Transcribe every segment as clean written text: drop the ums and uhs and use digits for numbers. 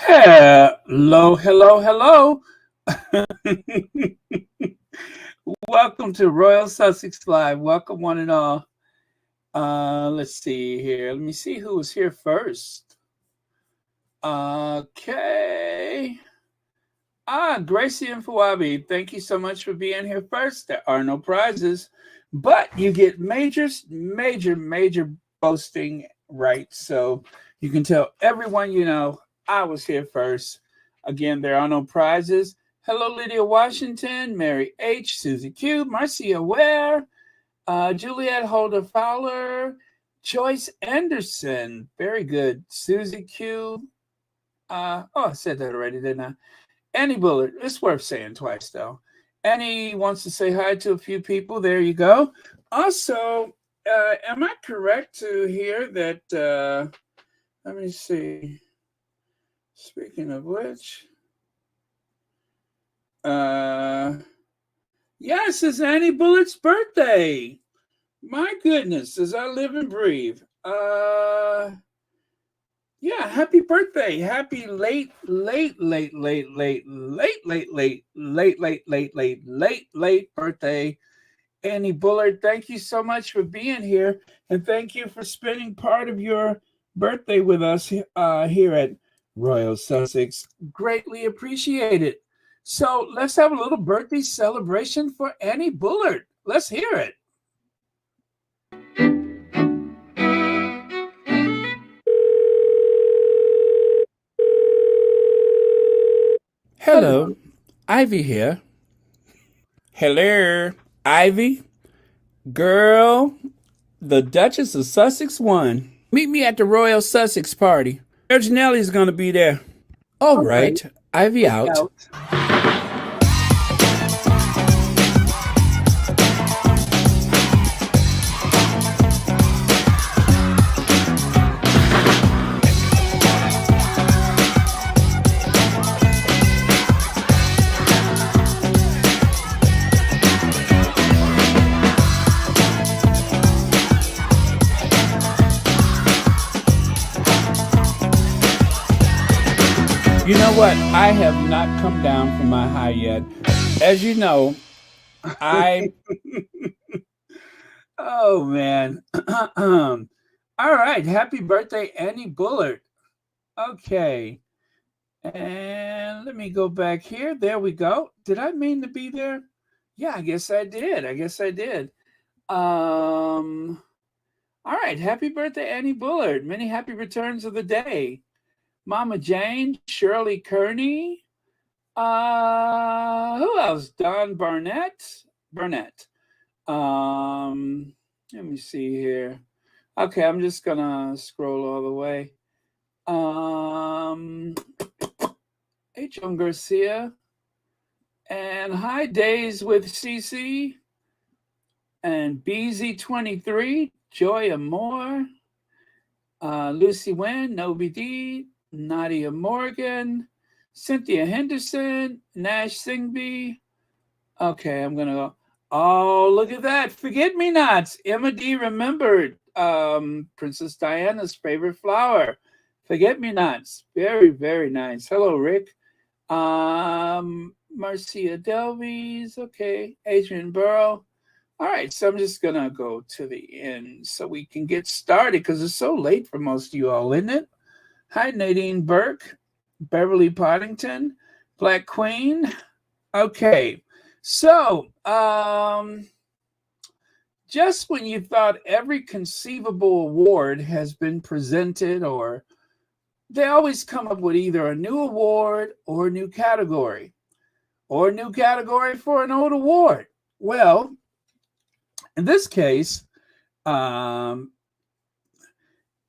Hello, hello, hello. Welcome to Royal Sussex Live. Welcome, one and all. Let's see here. Let me see who was here first. Okay. Gracie and Fawabi, thank you so much for being here first. There are no prizes, but you get major boasting rights. So you can tell everyone you know I was here first. Again, there are no prizes. Hello, Lydia Washington, Mary H., Susie Q, Marcia Ware, Juliet Holder Fowler, Joyce Anderson. Very good. Susie Q. I said that already, didn't I? Annie Bullard. It's worth saying twice, though. Annie wants to say hi to a few people. There you go. Also, am I correct to hear that? Let me see. Speaking of which, yes, it's Annie Bullard's birthday. My goodness, as I live and breathe. Yeah, happy birthday. Happy late birthday. Annie Bullard, thank you so much for being here. And thank you for spending part of your birthday with us here at Royal Sussex. Greatly appreciate it. So let's have a little birthday celebration for Annie Bullard. Let's hear it. Hello, Ivy here. Hello, Ivy. Girl, the Duchess of Sussex won. Meet me at the Royal Sussex party. Serge Nelly's gonna be there. All right, Ivy out. You know what? I have not come down from my high yet. As you know, I. Oh, man. All right. Happy birthday, Annie Bullard. Okay. And let me go back here. There we go. Did I mean to be there? Yeah, I guess I did. All right. Happy birthday, Annie Bullard. Many happy returns of the day. Mama Jane, Shirley Kearney. Who else? Don Barnett. Let me see here. Okay, I'm just gonna scroll all the way. H. John Garcia. And High Days with CC. And BZ23, Joy Amore. Lucy Wen, Nobi D, Nadia Morgan, Cynthia Henderson, Nash Singby. Okay, I'm gonna go. Oh, look at that. Forget me nots. Emma D remembered Princess Diana's favorite flower. Forget me nots. Very nice. Hello, Rick. Marcia Delvies. Okay. Adrian Burrow. All right, so I'm just gonna go to the end so we can get started because it's so late for most of you all, isn't it? Hi, Nadine Burke, Beverly Poddington, Black Queen. Okay, so just when you thought every conceivable award has been presented, or they always come up with either a new award or a new category, or a new category for an old award. Well, in this case,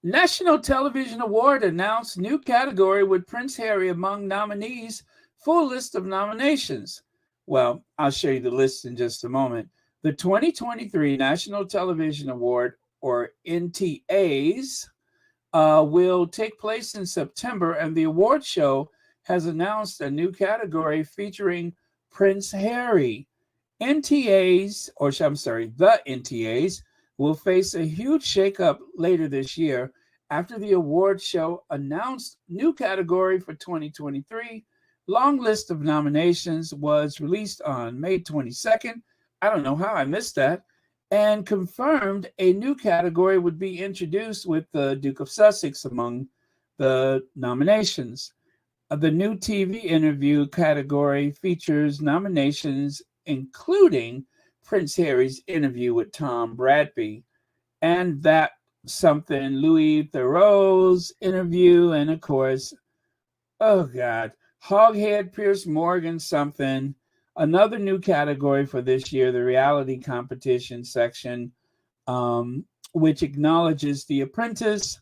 National Television Award announced new category with Prince Harry among nominees. Full list of nominations. Well, I'll show you the list in just a moment. The 2023 National Television Award, or NTAs, will take place in September, and the award show has announced a new category featuring Prince Harry. The NTAs will face a huge shakeup later this year after the award show announced new category for 2023. Long list of nominations was released on May 22nd. I don't know how I missed that. And confirmed a new category would be introduced with the Duke of Sussex among the nominations. The new TV interview category features nominations including Prince Harry's interview with Tom Bradby, and that something Louis Theroux's interview, and of course, oh God, Hoghead Pierce Morgan something. Another new category for this year, the reality competition section, which acknowledges The Apprentice,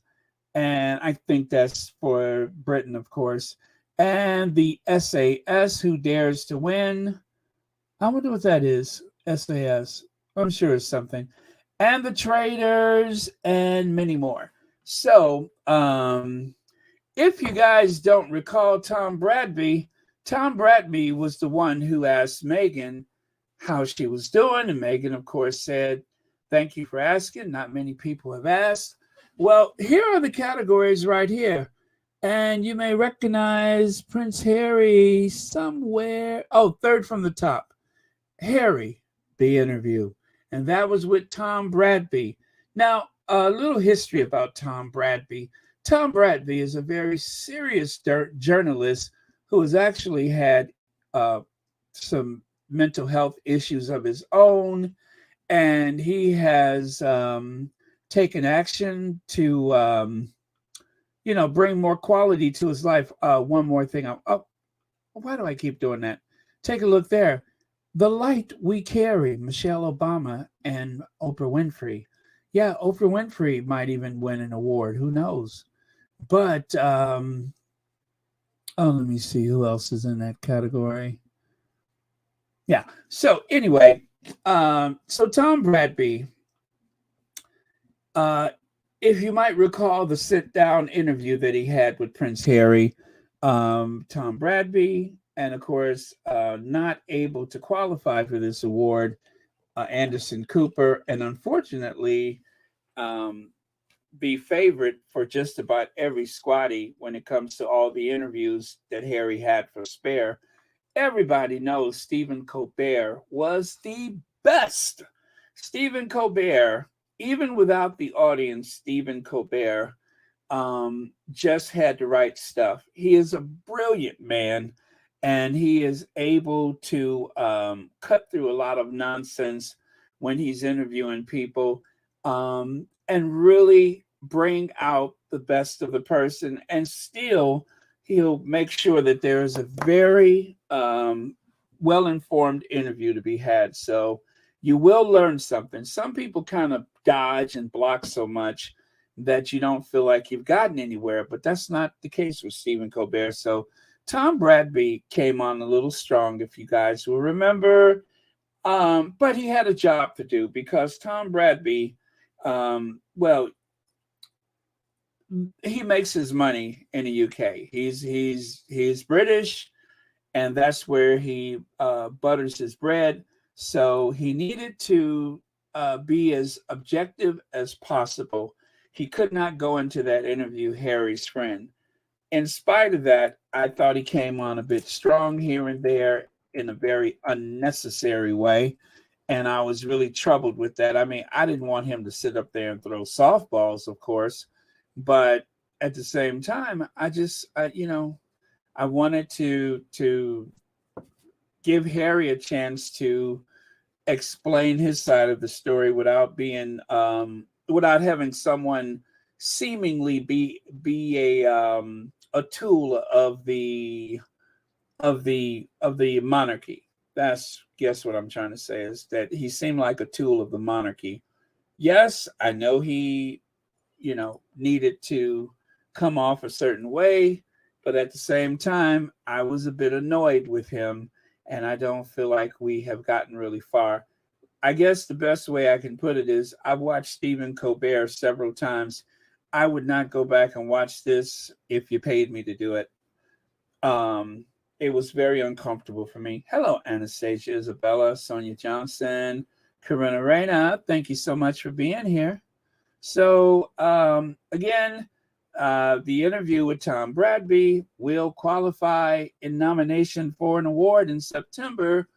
and I think that's for Britain, of course, and the SAS, Who Dares to Win. I wonder what that is. SAS. I'm sure it's something. And the Traders, and many more. So, if you guys don't recall Tom Bradby was the one who asked Meghan how she was doing. And Meghan, of course, said, "Thank you for asking. Not many people have asked." Well, here are the categories right here. And you may recognize Prince Harry somewhere. Oh, third from the top. Harry, the interview. And that was with Tom Bradby. Now, a little history about Tom Bradby. Tom Bradby is a very serious journalist who has actually had some mental health issues of his own. And he has taken action to, bring more quality to his life. One more thing. Why do I keep doing that? Take a look there. The Light We Carry, Michelle Obama and Oprah Winfrey. Yeah, Oprah Winfrey might even win an award. Who knows? But, let me see who else is in that category. Yeah. So anyway, so Tom Bradby, if you might recall the sit-down interview that he had with Prince Harry, Tom Bradby, and of course, not able to qualify for this award, Anderson Cooper, and unfortunately, be favorite for just about every squatty when it comes to all the interviews that Harry had for Spare. Everybody knows Stephen Colbert was the best. Stephen Colbert, even without the audience, Stephen Colbert just had the right stuff. He is a brilliant man, and he is able to cut through a lot of nonsense when he's interviewing people, and really bring out the best of the person, and still he'll make sure that there is a very well-informed interview to be had. So you will learn something. Some people kind of dodge and block so much that you don't feel like you've gotten anywhere, but that's not the case with Stephen Colbert. So Tom Bradby came on a little strong, if you guys will remember, but he had a job to do because Tom Bradby, he makes his money in the UK. He's British, and that's where he butters his bread. So he needed to be as objective as possible. He could not go into that interview Harry's friend. In spite of that, I thought he came on a bit strong here and there in a very unnecessary way. And I was really troubled with that. I mean, I didn't want him to sit up there and throw softballs, of course. But at the same time, I wanted to give Harry a chance to explain his side of the story without being without having someone seemingly be a tool of the monarchy. That's guess what I'm trying to say is that he seemed like a tool of the monarchy. Yes, I know he needed to come off a certain way, but at the same time, I was a bit annoyed with him, and I don't feel like we have gotten really far. I guess the best way I can put it is I've watched Stephen Colbert several times. I would not go back and watch this if you paid me to do it. It was very uncomfortable for me. Hello, Anastasia, Isabella, Sonia Johnson, Corinna Reyna. Thank you so much for being here. So, again, the interview with Tom Bradby will qualify in nomination for an award in September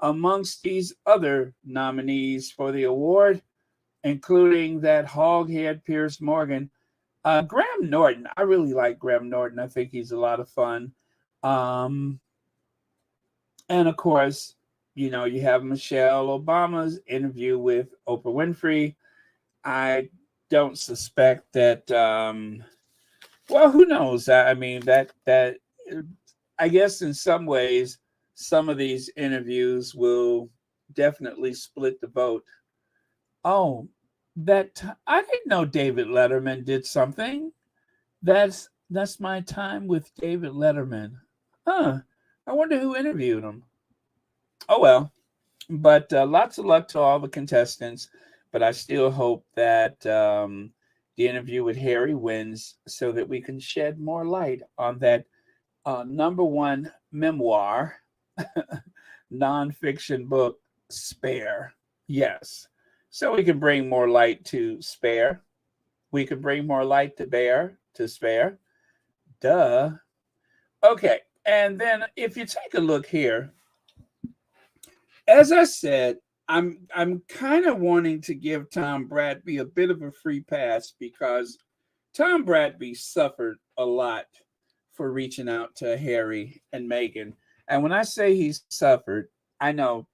amongst these other nominees for the award, including that hoghead Piers Morgan. Graham Norton. I really like Graham Norton. I think he's a lot of fun. Um, and of course, you know, you have Michelle Obama's interview with Oprah Winfrey. I don't suspect that. Well, who knows? I mean, that I guess in some ways, some of these interviews will definitely split the vote. Oh, I didn't know David Letterman did something. That's my time with David Letterman. Huh. I wonder who interviewed him. Oh well. But lots of luck to all the contestants. But I still hope that the interview with Harry wins so that we can shed more light on that number one memoir, nonfiction book, Spare. Yes. So we can bring more light to Spare. We could bring more light to Spare. Duh. Okay. And then if you take a look here, as I said, I'm kind of wanting to give Tom Bradby a bit of a free pass because Tom Bradby suffered a lot for reaching out to Harry and Meghan. And when I say he suffered, I know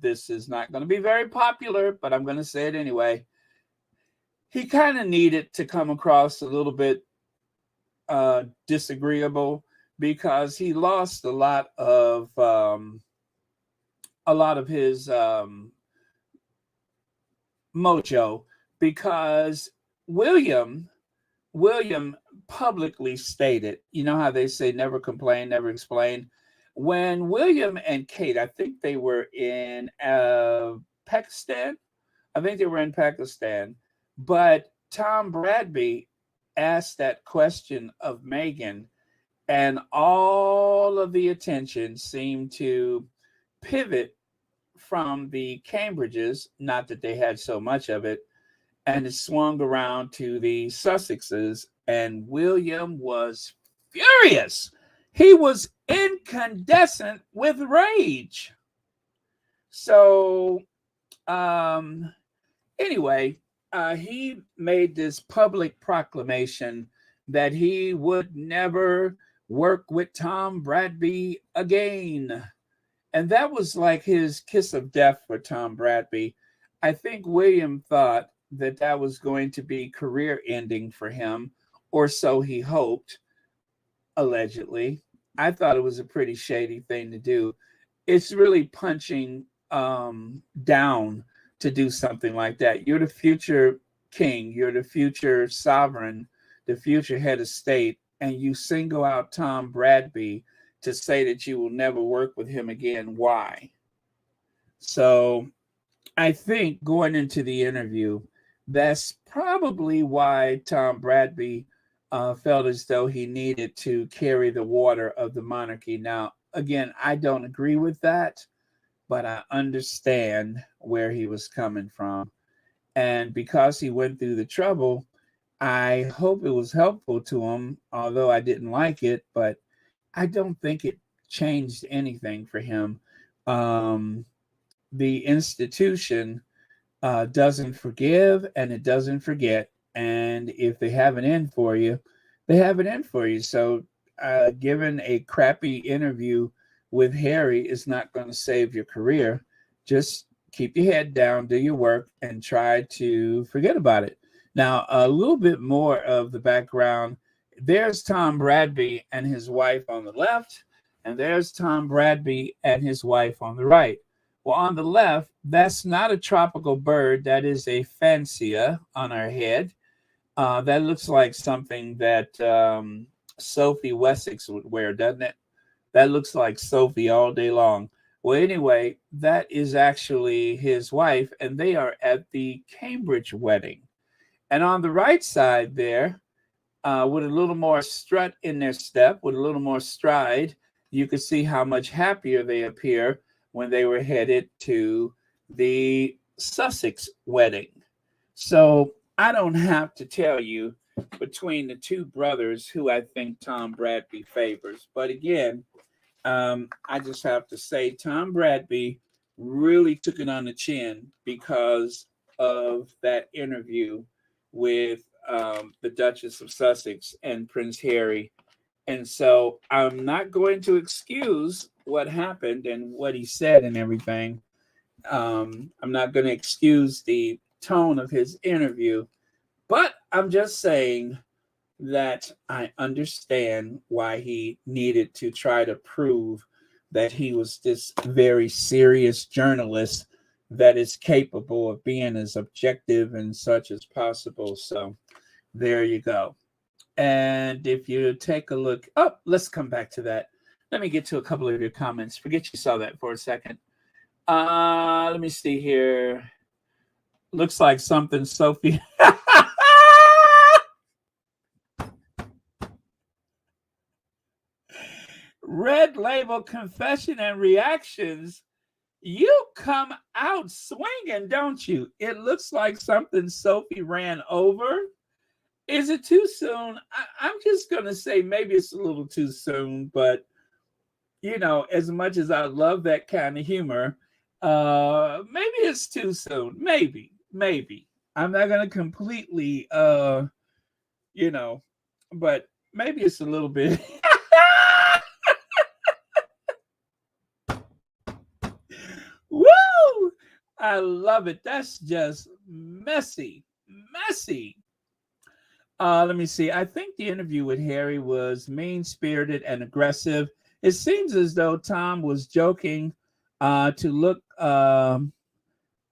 this is not going to be very popular, but I'm going to say it anyway. He kind of needed to come across a little bit disagreeable because he lost a lot of his mojo because William publicly stated, you know how they say never complain, never explain. When William and Kate, I think they were in Pakistan. I think they were in Pakistan. But Tom Bradby asked that question of Meghan, and all of the attention seemed to pivot from the Cambridges, not that they had so much of it, and it swung around to the Sussexes, and William was furious. He was incandescent with rage. So, anyway, he made this public proclamation that he would never work with Tom Bradby again. And that was like his kiss of death for Tom Bradby. I think William thought that that was going to be career ending for him, or so he hoped, allegedly. I thought it was a pretty shady thing to do. It's really punching down to do something like that. You're the future king, you're the future sovereign, the future head of state, and you single out Tom Bradby to say that you will never work with him again. Why? So I think going into the interview, that's probably why Tom Bradby felt as though he needed to carry the water of the monarchy. Now, again, I don't agree with that, but I understand where he was coming from. And because he went through the trouble, I hope it was helpful to him, although I didn't like it, but I don't think it changed anything for him. Um, the institution doesn't forgive and it doesn't forget. And if they have an end for you, they have an end for you. So, given a crappy interview with Harry is not going to save your career. Just keep your head down, do your work, and try to forget about it. Now, a little bit more of the background. There's Tom Bradby and his wife on the left, and there's Tom Bradby and his wife on the right. Well, on the left, that's not a tropical bird. That is a fansia on our head. That looks like something that Sophie Wessex would wear, doesn't it? That looks like Sophie all day long. Well, anyway, that is actually his wife, and they are at the Cambridge wedding. And on the right side there, with a little more strut in their step, with a little more stride, you can see how much happier they appear when they were headed to the Sussex wedding. So I don't have to tell you between the two brothers who I think Tom Bradby favors. But again, I just have to say Tom Bradby really took it on the chin because of that interview with the Duchess of Sussex and Prince Harry. And so I'm not going to excuse what happened and what he said and everything. I'm not going to excuse the tone of his interview, but I'm just saying that I understand why he needed to try to prove that he was this very serious journalist that is capable of being as objective and such as possible. So there you go. And if you take a look, oh, let's come back to that. Let me get to a couple of your comments. Forget you saw that for a second. Let me see here. Looks like something Sophie. Red Label Confession and Reactions. You come out swinging, don't you? It looks like something Sophie ran over. Is it too soon? I'm just going to say maybe it's a little too soon, but you know, as much as I love that kind of humor, maybe it's too soon. Maybe. I'm not going to completely, you know, but maybe it's a little bit. Woo! I love it. That's just messy. Messy. Let me see. I think the interview with Harry was mean spirited and aggressive. It seems as though Tom was joking to look,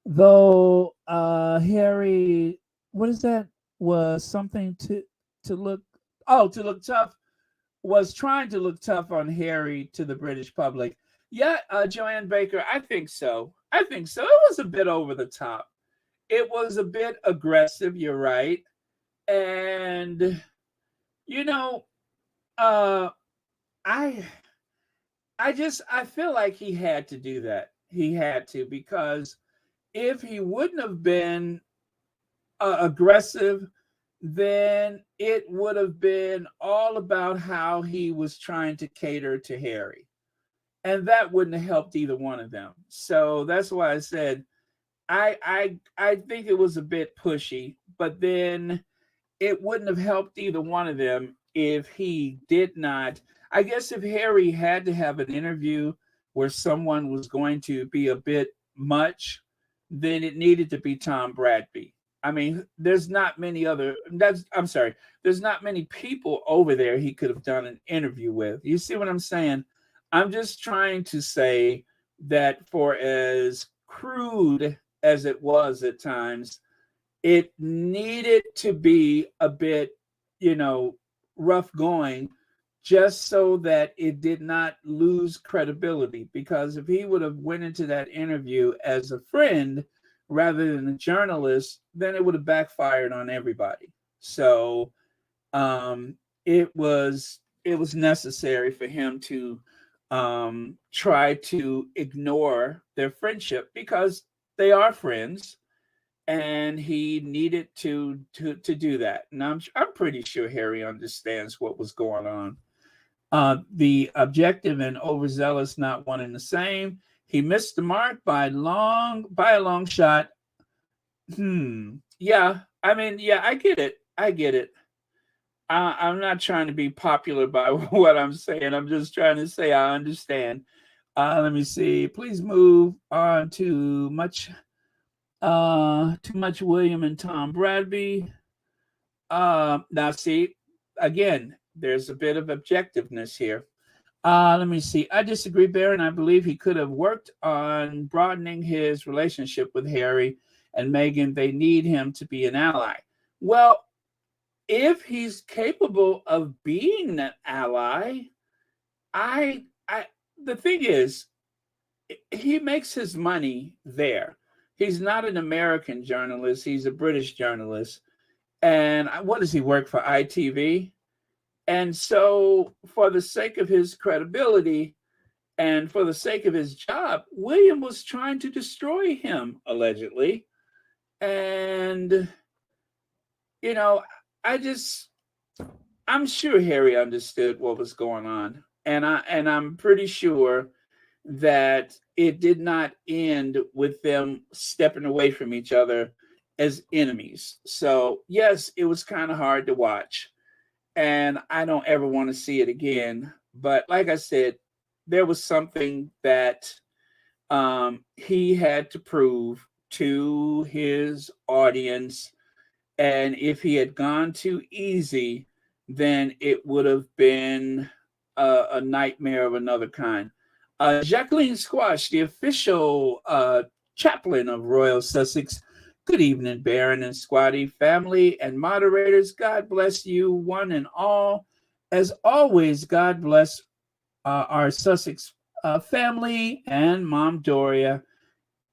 though Harry, what is that? Was something to look, oh, to look tough, was trying to look tough on Harry to the British public. Yeah, Joanne Baker, I think so. I think so. It was a bit over the top. It was a bit aggressive, you're right. And you know, uh I I feel like he had to do that. He had to because if he wouldn't have been aggressive, then it would have been all about how he was trying to cater to Harry. And that wouldn't have helped either one of them. So that's why I said I think it was a bit pushy, but then it wouldn't have helped either one of them if he did not. I guess if Harry had to have an interview where someone was going to be a bit much, then it needed to be Tom Bradby. I mean, there's not many other that's I'm sorry, there's not many people over there he could have done an interview with. You see what I'm saying? I'm just trying to say that for as crude as it was at times, it needed to be a bit, you know, rough going just so that it did not lose credibility, because if he would have went into that interview as a friend rather than a journalist, then it would have backfired on everybody. So it was necessary for him to try to ignore their friendship because they are friends, and he needed to do that. And I'm pretty sure Harry understands what was going on. The objective and overzealous not one and the same. He missed the mark by a long shot. Yeah, I mean, yeah, I get it. I get it. I'm not trying to be popular by what I'm saying. I'm just trying to say I understand. Let me see. Please move on to too much William and Tom Bradby. Now see, again, there's a bit of objectiveness here. Let me see. I disagree, Baron. I believe he could have worked on broadening his relationship with Harry and Meghan. They need him to be an ally. Well, if he's capable of being an ally, I the thing is, he makes his money there. He's not an American journalist, he's a British journalist. And what does he work for, ITV? And so, for the sake of his credibility and for the sake of his job, William was trying to destroy him, allegedly. And, you know, I'm sure Harry understood what was going on, and I'm pretty sure that it did not end with them stepping away from each other as enemies. So yes, it was kind of hard to watch, and I don't ever want to see it again. But like I said, there was something that he had to prove to his audience, and if he had gone too easy, then it would have been a nightmare of another kind. Jacqueline Squash, the official chaplain of Royal Sussex. Good evening, Baron and Squatty family and moderators. God bless you, one and all. As always, God bless our Sussex family and Mom Doria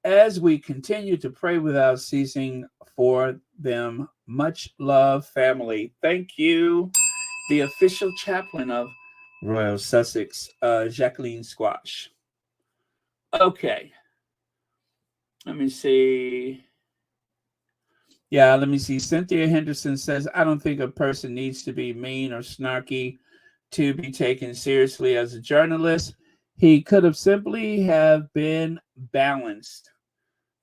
as we continue to pray without ceasing for them. Much love, family. Thank you, the official chaplain of Royal Sussex, Jacqueline Squash. Okay, let me see. Yeah, let me see. Cynthia Henderson says, I don't think a person needs to be mean or snarky to be taken seriously as a journalist. He could have simply have been balanced.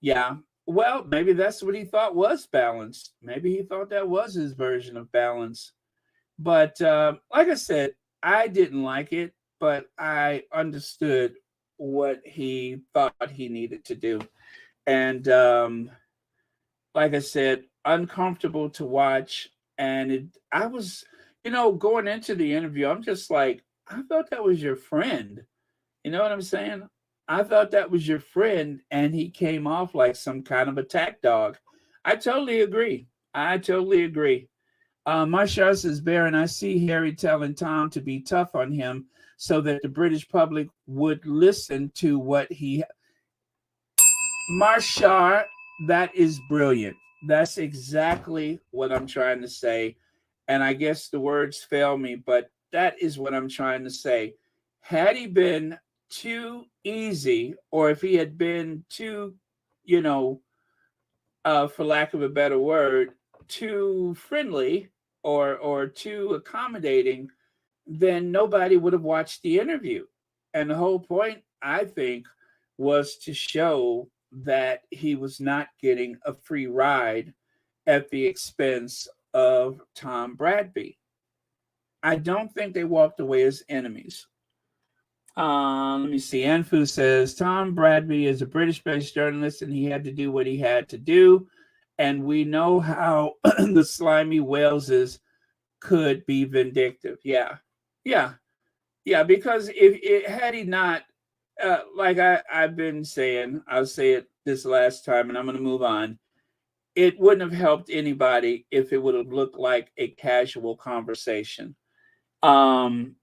Yeah. Well, maybe that's what he thought was balance. Maybe he thought that was his version of balance. But like I said, I didn't like it, but I understood what he thought he needed to do. And like I said, uncomfortable to watch. And I was, going into the interview, I'm just like, I thought that was your friend. You know what I'm saying? I thought that was your friend, and he came off like some kind of attack dog. I totally agree. I totally agree. Marshall says, Baron, I see Harry telling Tom to be tough on him so that the British public would listen to what he. Marshall, that is brilliant. That's exactly what I'm trying to say. And I guess the words fail me, but that is what I'm trying to say. Had he been too easy, or if he had been too, you know, for lack of a better word, too friendly or too accommodating, then nobody would have watched the interview. And the whole point, I think, was to show that he was not getting a free ride at the expense of Tom Bradby. I don't think they walked away as enemies. Let me see. Anfu says Tom Bradby is a British-based journalist, and he had to do what he had to do. And we know how the slimy Waleses could be vindictive. Yeah, yeah, yeah. Because if it had he not, like I've been saying, I'll say it this last time, and I'm going to move on. It wouldn't have helped anybody if it would have looked like a casual conversation. Um,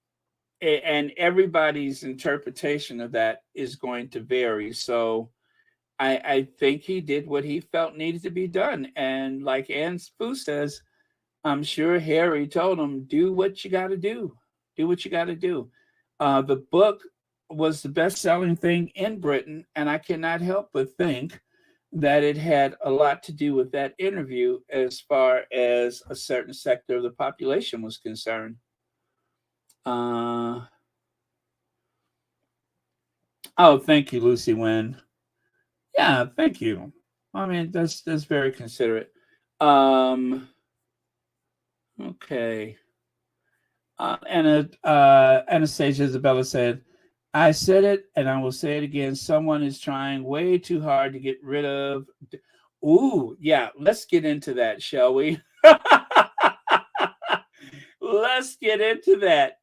and everybody's interpretation of that is going to vary. So I think he did what he felt needed to be done. And like Ann Spoo says, I'm sure Harry told him, do what you got to do. Do what you got to do. The book was the best selling thing in Britain. And I cannot help but think that it had a lot to do with that interview as far as a certain sector of the population was concerned. Uh, oh, thank you, Lucy Wynn. Yeah, thank you. I mean, that's very considerate. Um, okay. Anastasia Isabella said, I said it and I will say it again. Someone is trying way too hard to get rid of. Ooh, yeah, let's get into that, shall we? Let's get into that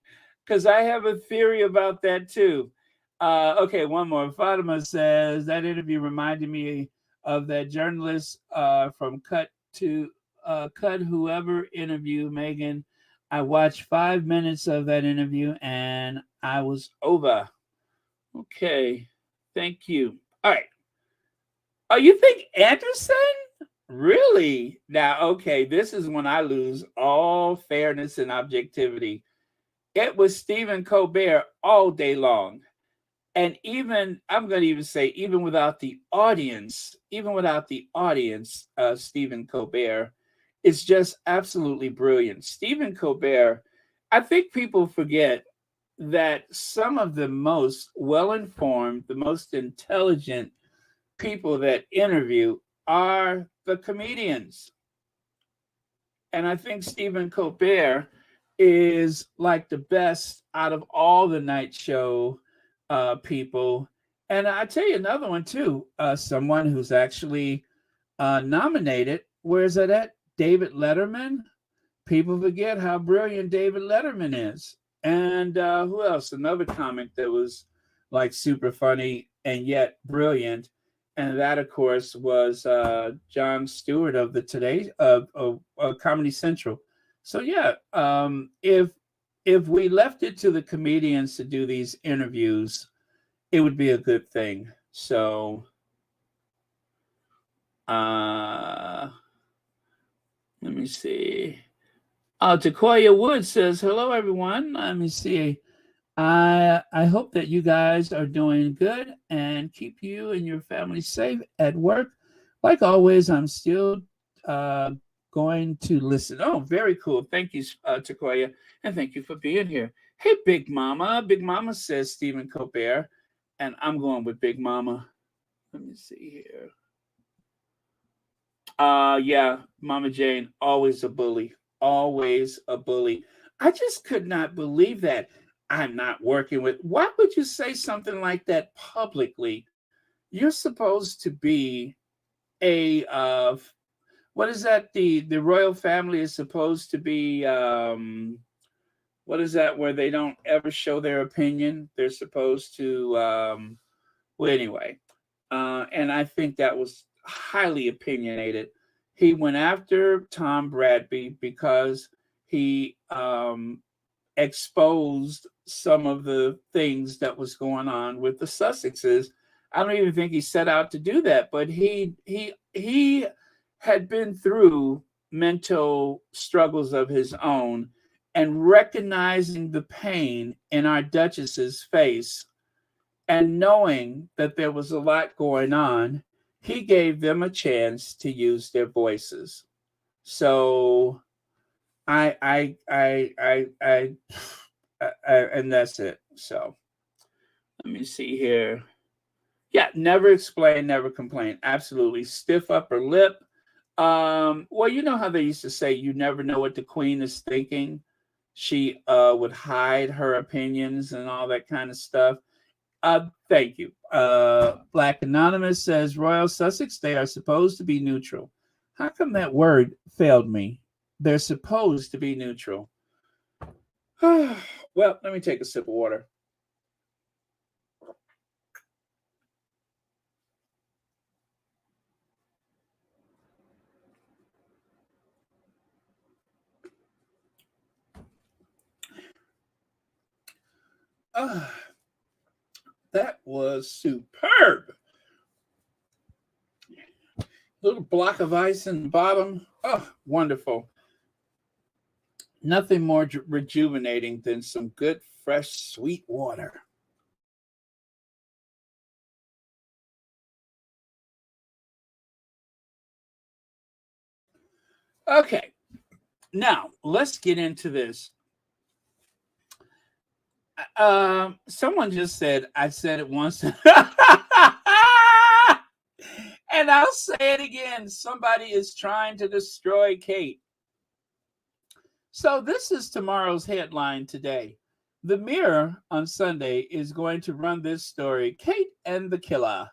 because I have a theory about that too. Okay, one more. Fatima says that interview reminded me of that journalist from Cut Whoever interview Megan. I watched 5 minutes of that interview and I was over. Okay, thank you. All right. Oh, you think Anderson? Really? Now, okay, this is when I lose all fairness and objectivity. It was Stephen Colbert all day long. And even, I'm going to even say, even without the audience, Stephen Colbert It's just absolutely brilliant. Stephen Colbert, I think people forget that some of the most well informed, the most intelligent people that interview are the comedians. And I think Stephen Colbert is like the best out of all the night show people. And I tell you another one too, someone who's actually nominated. Where's that at? David Letterman. People forget how brilliant David Letterman is. And who else? Another comic that was like super funny and yet brilliant. And that, of course, was Jon Stewart of the Today of Comedy Central. So yeah, if we left it to the comedians to do these interviews, it would be a good thing. So let me see. Takoya Wood says, hello, everyone. Let me see. I hope that you guys are doing good and keep you and your family safe at work. Like always, I'm still going to listen. Oh, very cool. Thank you, Takoya, and thank you for being here. Hey, Big Mama. Big Mama says Stephen Colbert, and I'm going with Big Mama. Let me see here. Yeah, Mama Jane, always a bully. Always a bully. I just could not believe that. I'm not working with. Why would you say something like that publicly? You're supposed to be a what is that? The royal family is supposed to be what is that where they don't ever show their opinion? They're supposed to well anyway. And I think that was highly opinionated. He went after Tom Bradby because he exposed some of the things that was going on with the Sussexes. I don't even think he set out to do that, but he had been through mental struggles of his own, and recognizing the pain in our Duchess's face and knowing that there was a lot going on, he gave them a chance to use their voices. So and that's it. So let me see here. Yeah, never explain, never complain. Absolutely. Stiff upper lip. Well, you know how they used to say you never know what the queen is thinking. She would hide her opinions and all that kind of stuff. Thank you. Black Anonymous says Royal Sussex, they are supposed to be neutral. How come that word failed me? They're supposed to be neutral. Well, let me take a sip of water. That was superb. Little block of ice in the bottom. Oh, wonderful. Nothing more rejuvenating than some good, fresh, sweet water. Okay, now let's get into this. Someone just said, I said it once. And I'll say it again. Somebody is trying to destroy Kate. So this is tomorrow's headline today. The Mirror on Sunday is going to run this story, Kate and the Killer.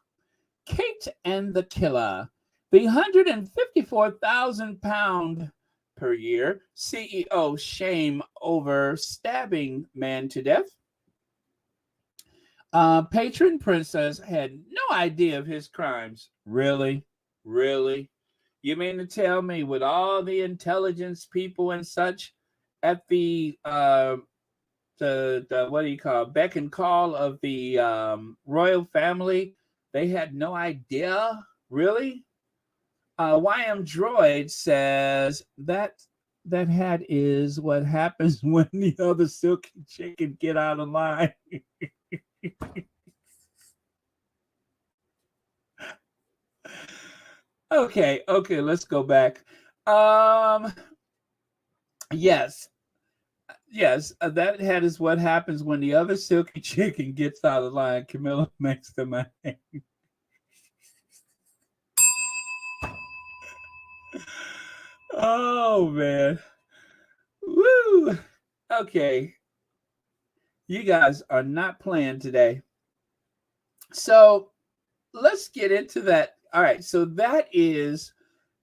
Kate and the Killer. The £154,000 per year CEO shame over stabbing man to death. Patron princess had no idea of his crimes. Really? Really? You mean to tell me with all the intelligence people and such at the what do you call beck and call of the royal family, they had no idea? Really? YM Droid says that hat is what happens when the other silky chicken get out of line. Okay, let's go back. Um, yes, yes. That head is what happens when the other silky chicken gets out of line. Camilla makes the man. Oh man. Woo. Okay. You guys are not playing today. So let's get into that. All right. So that is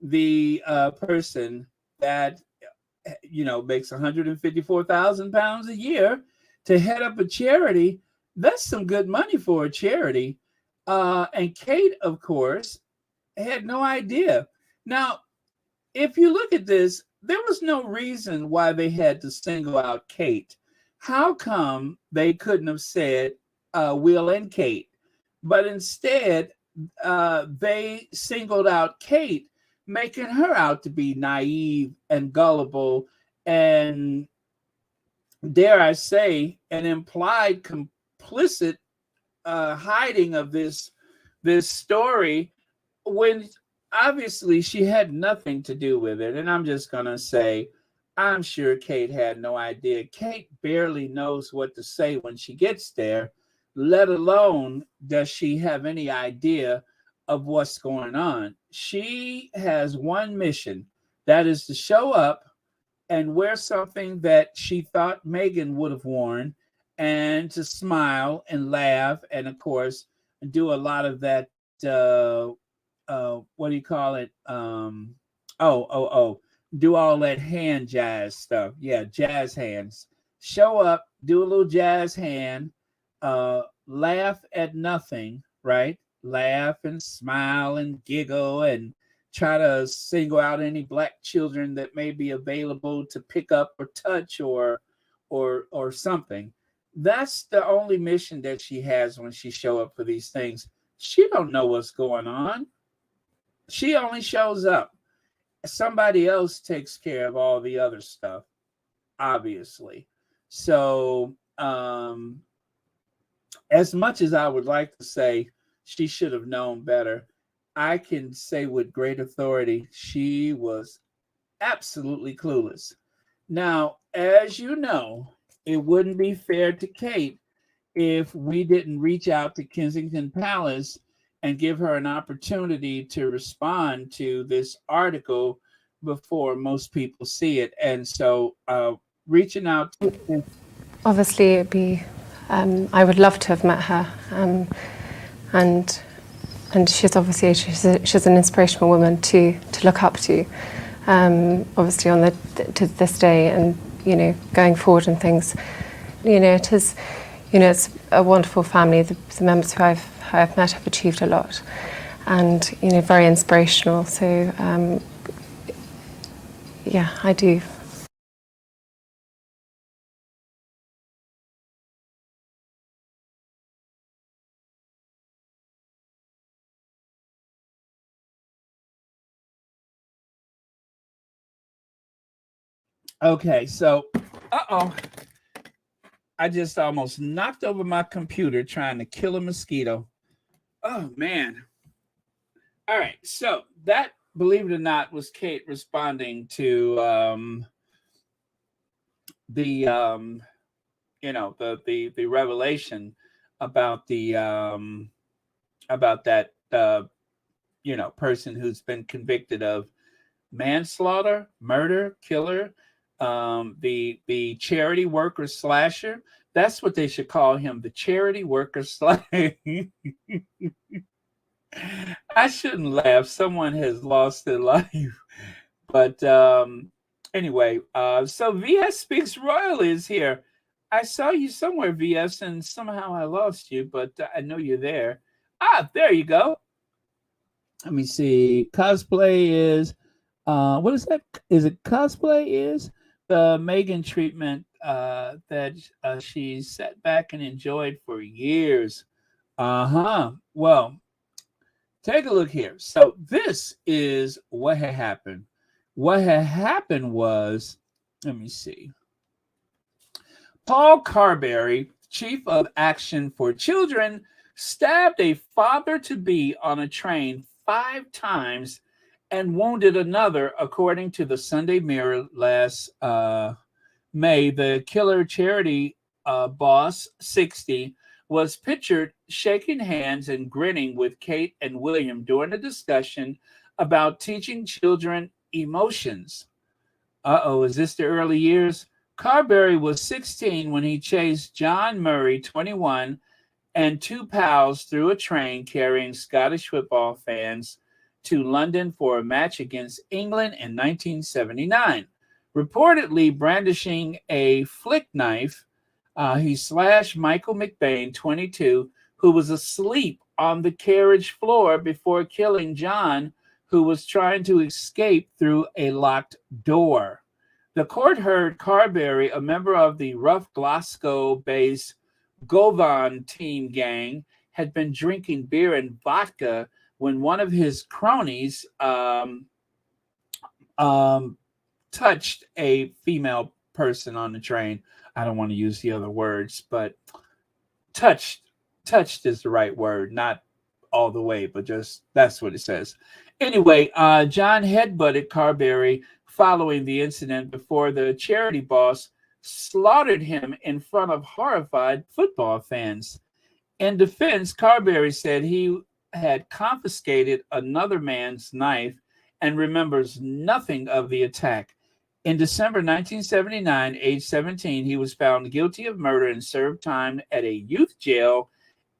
the person that makes 154,000 pounds a year to head up a charity. That's some good money for a charity. And Kate, of course, had no idea. Now, if you look at this, there was no reason why they had to single out Kate. How come they couldn't have said Will and Kate? But instead, they singled out Kate, making her out to be naive and gullible and, dare I say, an implied complicit hiding of this story when obviously she had nothing to do with it. And I'm just going to say, I'm sure Kate had no idea. Kate barely knows what to say when she gets there, let alone does she have any idea of what's going on. She has one mission, that is to show up and wear something that she thought Megan would have worn, and to smile and laugh, and of course, do a lot of that. What do you call it? Do all that hand jazz stuff. Yeah, jazz hands. Show up, do a little jazz hand, laugh at nothing, right? Laugh and smile and giggle and try to single out any black children that may be available to pick up or touch or something. That's the only mission that she has when she show up for these things. She don't know what's going on. She only shows up. Somebody else takes care of all the other stuff, obviously. So, as much as I would like to say she should have known better, I can say with great authority she was absolutely clueless. Now, as you know, it wouldn't be fair to Kate if we didn't reach out to Kensington Palace and give her an opportunity to respond to this article before most people see it. And so, reaching out to Obviously, it'd be. I would love to have met her, and she's obviously she's an inspirational woman to look up to. Obviously, on to this day, and going forward and things. It is. It's a wonderful family. The members who I've met have achieved a lot, and very inspirational. So yeah, I do. Okay, so, I just almost knocked over my computer trying to kill a mosquito. Oh man. All right, so that, believe it or not, was Kate responding to the the revelation about the about that person who's been convicted of manslaughter, murder, killer, the charity worker slasher. That's what they should call him, the charity worker slasher. I shouldn't laugh. Someone has lost their life. But anyway, so VS Speaks Royal is here. I saw you somewhere, VS, and somehow I lost you, but I know you're there. Ah, there you go. Let me see. Cosplay is what is that? Is it cosplay is the Megan treatment that she sat back and enjoyed for years. Uh-huh. Well, take a look here. So this is what had happened. What had happened was, let me see. Paul Carberry, Chief of Action for Children, stabbed a father-to-be on a train 5 times and wounded another, according to the Sunday Mirror last May. The killer charity boss, 60, was pictured shaking hands and grinning with Kate and William during a discussion about teaching children emotions. Uh-oh, is this the early years? Carberry was 16 when he chased John Murray, 21, and two pals through a train carrying Scottish football fans to London for a match against England in 1979. Reportedly brandishing a flick knife, he slashed Michael McBain, 22, who was asleep on the carriage floor before killing John, who was trying to escape through a locked door. The court heard Carberry, a member of the rough Glasgow-based Govan team gang, had been drinking beer and vodka when one of his cronies touched a female person on the train. I don't want to use the other words, but touched is the right word, not all the way, but just that's what it says. Anyway, John headbutted Carberry following the incident before the charity boss slaughtered him in front of horrified football fans. In defense, Carberry said he had confiscated another man's knife and remembers nothing of the attack. In December 1979, age 17, he was found guilty of murder and served time at a youth jail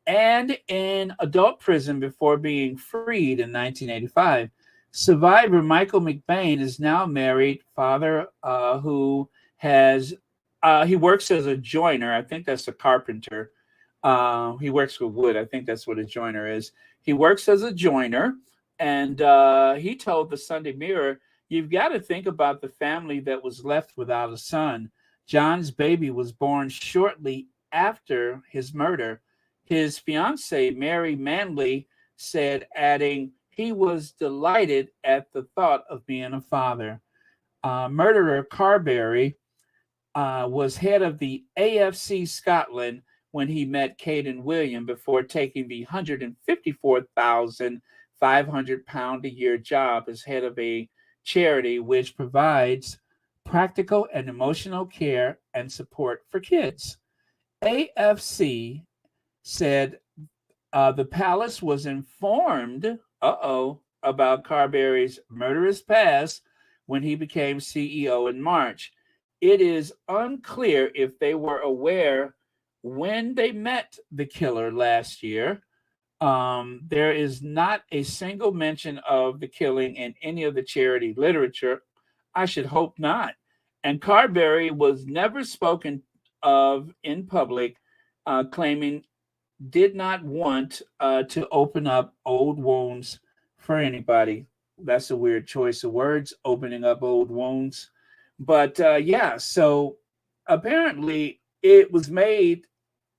and in adult prison before being freed in 1985. Survivor Michael McBain is now married, father who has he works as a joiner. I think that's a carpenter. He works with wood. I think that's what a joiner is. He works as a joiner, and he told the Sunday Mirror, "You've got to think about the family that was left without a son. John's baby was born shortly after his murder." His fiancee, Mary Manley, said, adding, he was delighted at the thought of being a father. Murderer Carberry was head of the AFC Scotland when he met Kate and William before taking the £154,500 a year job as head of a charity which provides practical and emotional care and support for kids. AFC said the palace was informed, about Carberry's murderous past when he became CEO in March. It is unclear if they were aware when they met the killer last year. There is not a single mention of the killing in any of the charity literature. I should hope not. And Carberry was never spoken of in public, claiming did not want to open up old wounds for anybody. That's a weird choice of words, opening up old wounds. But so apparently it was made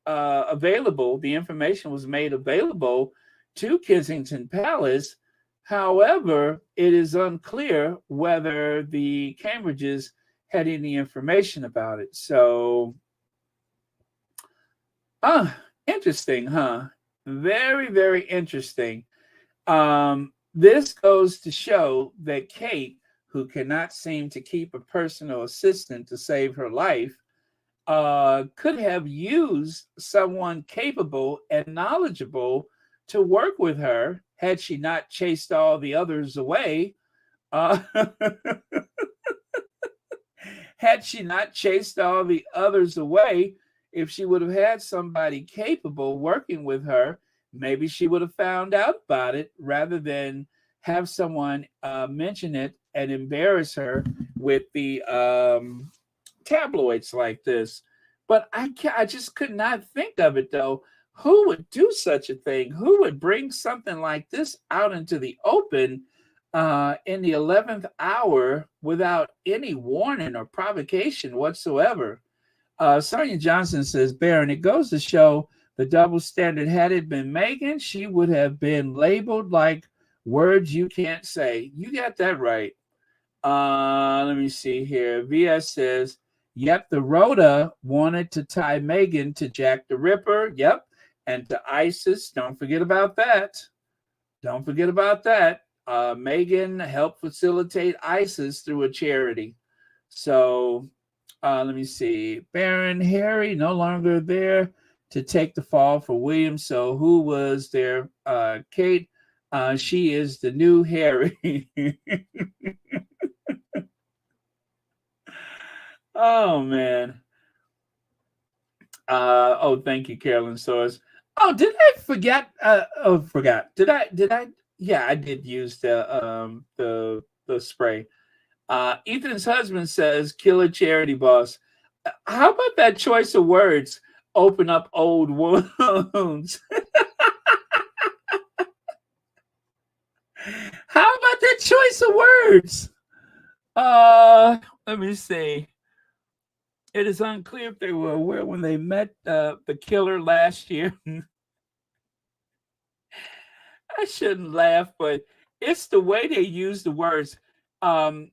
available. The information was made available to Kensington Palace. However, it is unclear whether the Cambridges had any information about it. So, interesting, huh? Very, very interesting. This goes to show that Kate, who cannot seem to keep a personal assistant to save her life, could have used someone capable and knowledgeable to work with her had she not chased all the others away. Had she not chased all the others away, if she would have had somebody capable working with her, maybe she would have found out about it rather than have someone mention it and embarrass her with the tabloids like this. But I just could not think of it, though. Who would do such a thing? Who would bring something like this out into the open in the 11th hour without any warning or provocation whatsoever? Sonia Johnson says, Baron, it goes to show the double standard. Had it been Megan, she would have been labeled like words you can't say. You got that right. Let me see here. VS says, yep, the Rhoda wanted to tie Megan to Jack the Ripper. Yep. And to ISIS. Don't forget about that. Don't forget about that. Megan helped facilitate ISIS through a charity. So let me see. Baron Harry no longer there to take the fall for William. So who was there? Kate. She is the new Harry. Oh man. Oh, thank you, Carolyn Soares. Oh, did I forget? Forgot. Did I? Yeah, I did use the spray. Ethan's husband says, "Killer charity boss." How about that choice of words? Open up old wounds. How about that choice of words? Let me see. It is unclear if they were aware when they met the killer last year. I shouldn't laugh, but it's the way they use the words. Um,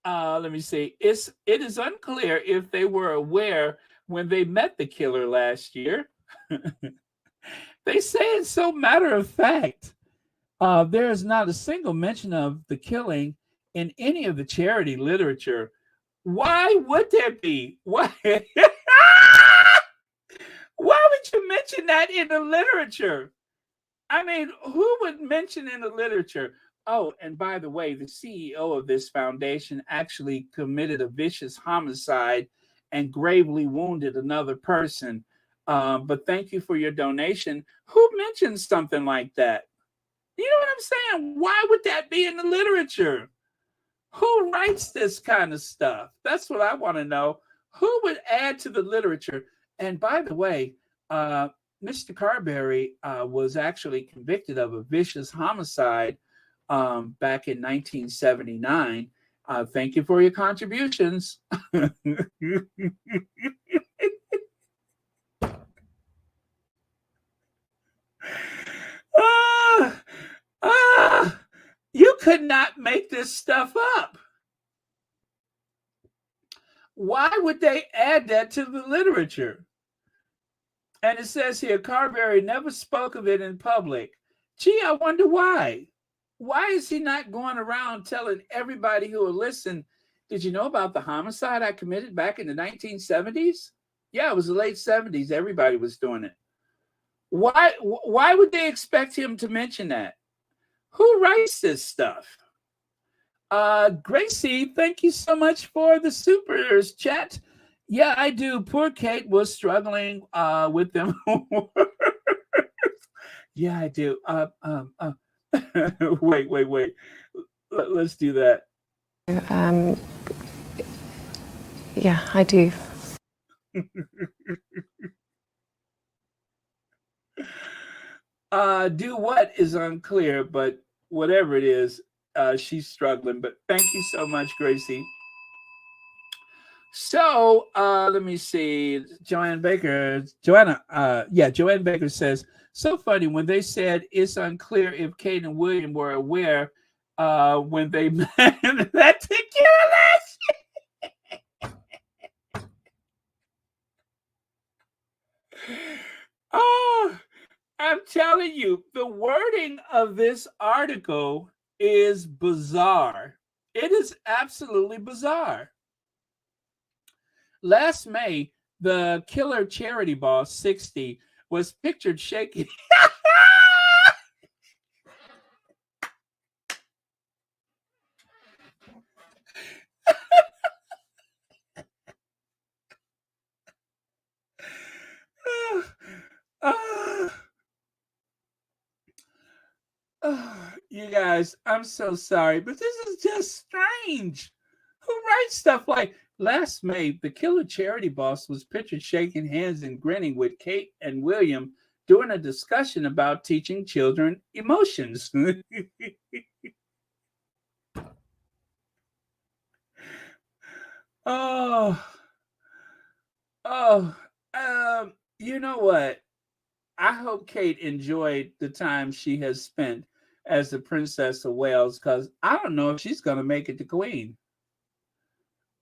let me see. It is unclear if they were aware when they met the killer last year. They say it so matter of fact. There is not a single mention of the killing in any of the charity literature. Why would there be? Why? Why would you mention that in the literature? I mean, who would mention in the literature? Oh, and by the way, the CEO of this foundation actually committed a vicious homicide and gravely wounded another person. But thank you for your donation. Who mentions something like that? You know what I'm saying? Why would that be in the literature? Who writes this kind of stuff? That's what I want to know. Who would add to the literature? And by the way, Mr. Carberry was actually convicted of a vicious homicide back in 1979. Thank you for your contributions. Ah, you could not make this stuff up. Why would they add that to the literature? And it says here, Carberry never spoke of it in public. Gee, I wonder why. Why is he not going around telling everybody who will listen, did you know about the homicide I committed back in the 1970s? Yeah, it was the late 70s. Everybody was doing it. Why would they expect him to mention that? Who writes this stuff? Gracie, thank you so much for the supers chat. Yeah, I do. Poor Kate was struggling with them. Yeah, I do. Wait. Let's do that. Yeah, I do. Do what is unclear, but whatever it is, she's struggling. But thank you so much, Gracie. So let me see. Joanne Baker says, so funny when they said it's unclear if Kate and William were aware when they met that tequila last year. Oh, I'm telling you, the wording of this article is bizarre. It is absolutely bizarre. Last May, the killer charity boss, 60, was pictured shaking. You guys, I'm so sorry, but this is just strange. Who writes stuff like last May, the killer charity boss was pictured shaking hands and grinning with Kate and William during a discussion about teaching children emotions. Oh, you know what? I hope Kate enjoyed the time she has spent as the Princess of Wales because I don't know if she's going to make it to Queen.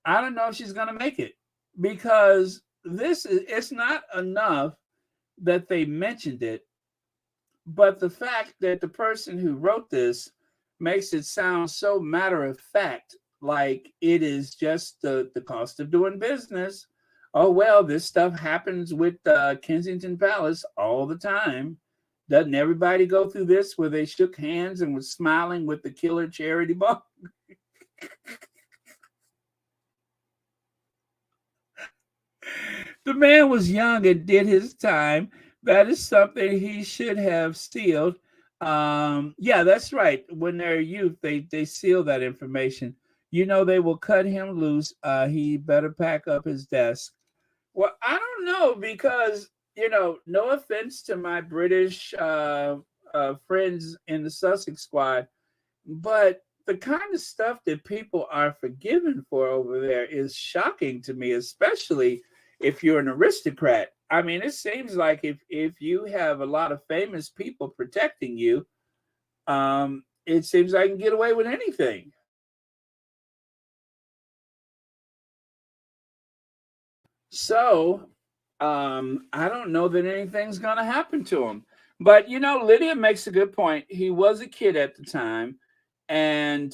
I don't know if she's going to make it because it's not enough that they mentioned it, but the fact that the person who wrote this makes it sound so matter of fact, like it is just the cost of doing business. Oh, well, this stuff happens with Kensington Palace all the time. Doesn't everybody go through this where they shook hands and was smiling with the killer charity ball? The man was young and did his time. That is something he should have sealed. Yeah, that's right. When they're youth, they seal that information. You know, they will cut him loose. He better pack up his desk. Well, I don't know because no offense to my British friends in the Sussex squad, but the kind of stuff that people are forgiven for over there is shocking to me, especially if you're an aristocrat. I mean, it seems like if you have a lot of famous people protecting you, it seems I can get away with anything. So, I don't know that anything's going to happen to him. But Lydia makes a good point. He was a kid at the time, and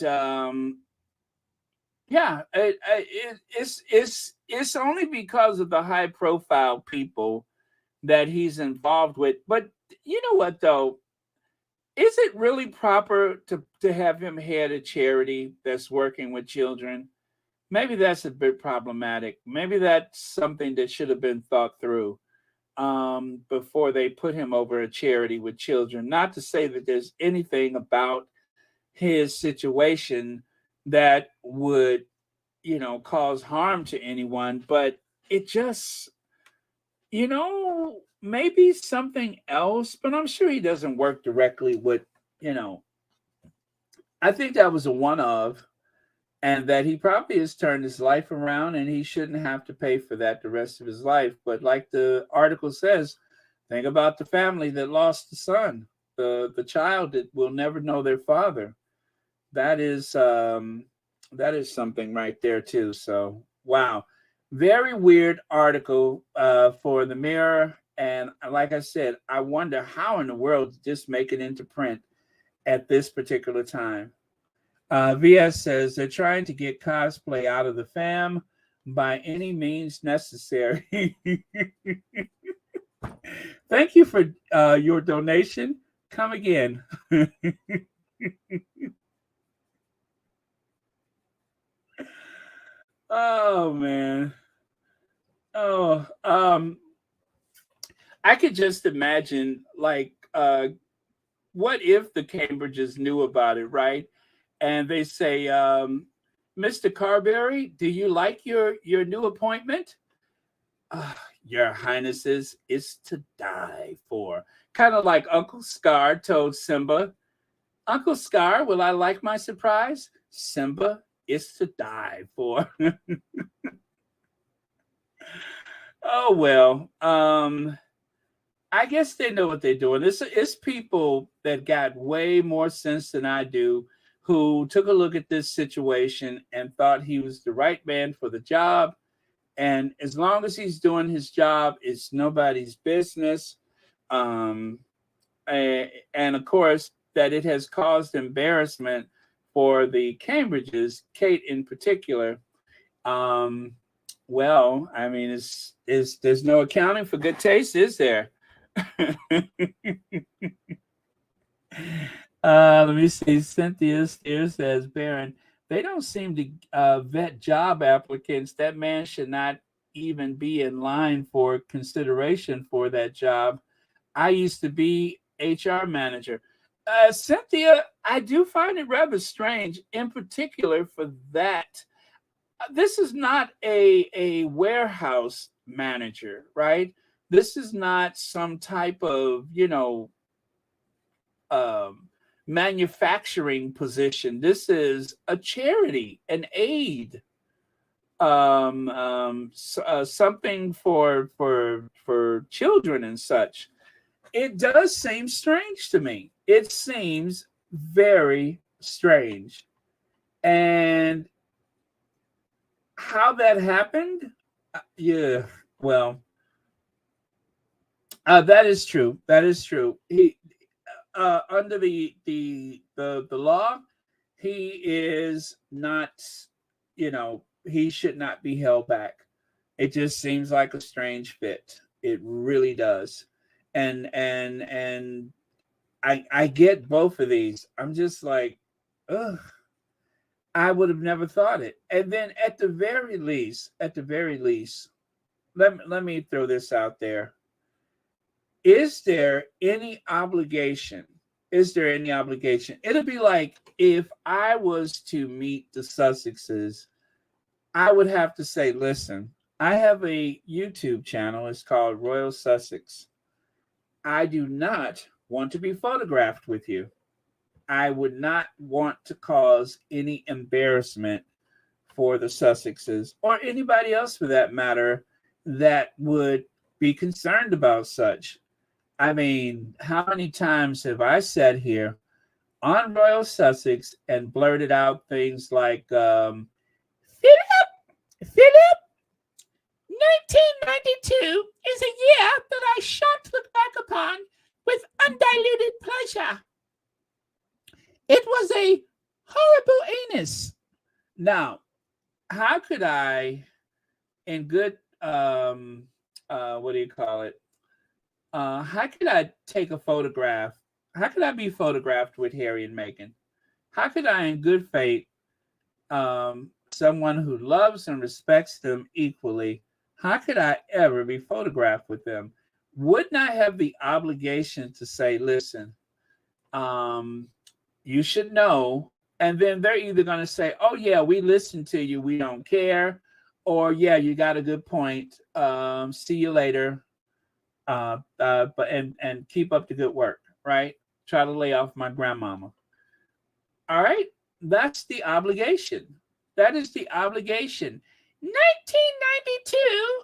yeah, it's only because of the high profile people that he's involved with. But you know what though? Is it really proper to have him head a charity that's working with children? Maybe that's a bit problematic. Maybe that's something that should have been thought through before they put him over a charity with children. Not to say that there's anything about his situation that would cause harm to anyone, but it just, maybe something else, but I'm sure he doesn't work directly with, you know, I think that was a one of, and that he probably has turned his life around and he shouldn't have to pay for that the rest of his life. But like the article says, think about the family that lost the son, the child that will never know their father. That is something right there too. So wow, very weird article for the Mirror. And like I said, I wonder how in the world did this make it into print at this particular time. VS says they're trying to get cosplay out of the fam by any means necessary. Thank you for your donation. Come again. Oh man. Oh, I could just imagine like what if the Cambridges knew about it, right? And they say, Mr. Carberry, do you like your new appointment? Your Highnesses, is to die for. Kind of like Uncle Scar told Simba, Uncle Scar, will I like my surprise? Simba, is to die for. Oh well. I guess they know what they're doing. It's people that got way more sense than I do who took a look at this situation and thought he was the right man for the job. And as long as he's doing his job, it's nobody's business. Um, and of course, that it has caused embarrassment for the Cambridges, Kate in particular. Um, well, I mean, it's there's no accounting for good taste, is there? Let me see. Cynthia Steer says, Baron, they don't seem to vet job applicants. That man should not even be in line for consideration for that job. I used to be HR manager. Cynthia, I do find it rather strange, in particular for that. This is not a warehouse manager, right? This is not some type of, um, manufacturing position. This is a charity, an aid, something for children and such. It does seem strange to me. It seems very strange, and how that happened, yeah. Well, that is true. That is true. He under the law, he is not, he should not be held back. It just seems like a strange fit. It really does. And I get both of these. I'm just like, ugh, I would have never thought it. And then at the very least, let me throw this out there. Is there any obligation? Is there any obligation? It'll be like if I was to meet the Sussexes, I would have to say, listen, I have a YouTube channel. It's called Royal Sussex. I do not want to be photographed with you. I would not want to cause any embarrassment for the Sussexes or anybody else for that matter that would be concerned about such. I mean, how many times have I sat here on Royal Sussex and blurted out things like, Philip, 1992 is a year that I shan't look back upon with undiluted pleasure. It was a horrible anus. Now, how could I, in good, what do you call it? How could I take a photograph? How could I be photographed with Harry and Meghan? How could I, in good faith, someone who loves and respects them equally, how could I ever be photographed with them? Wouldn't I have the obligation to say, listen, you should know. And then they're either going to say, oh, yeah, we listen to you. We don't care. Or, yeah, you got a good point. See you later. But keep up the good work, right? Try to lay off my grandmama. All right. That's the obligation. That is the obligation. 1992.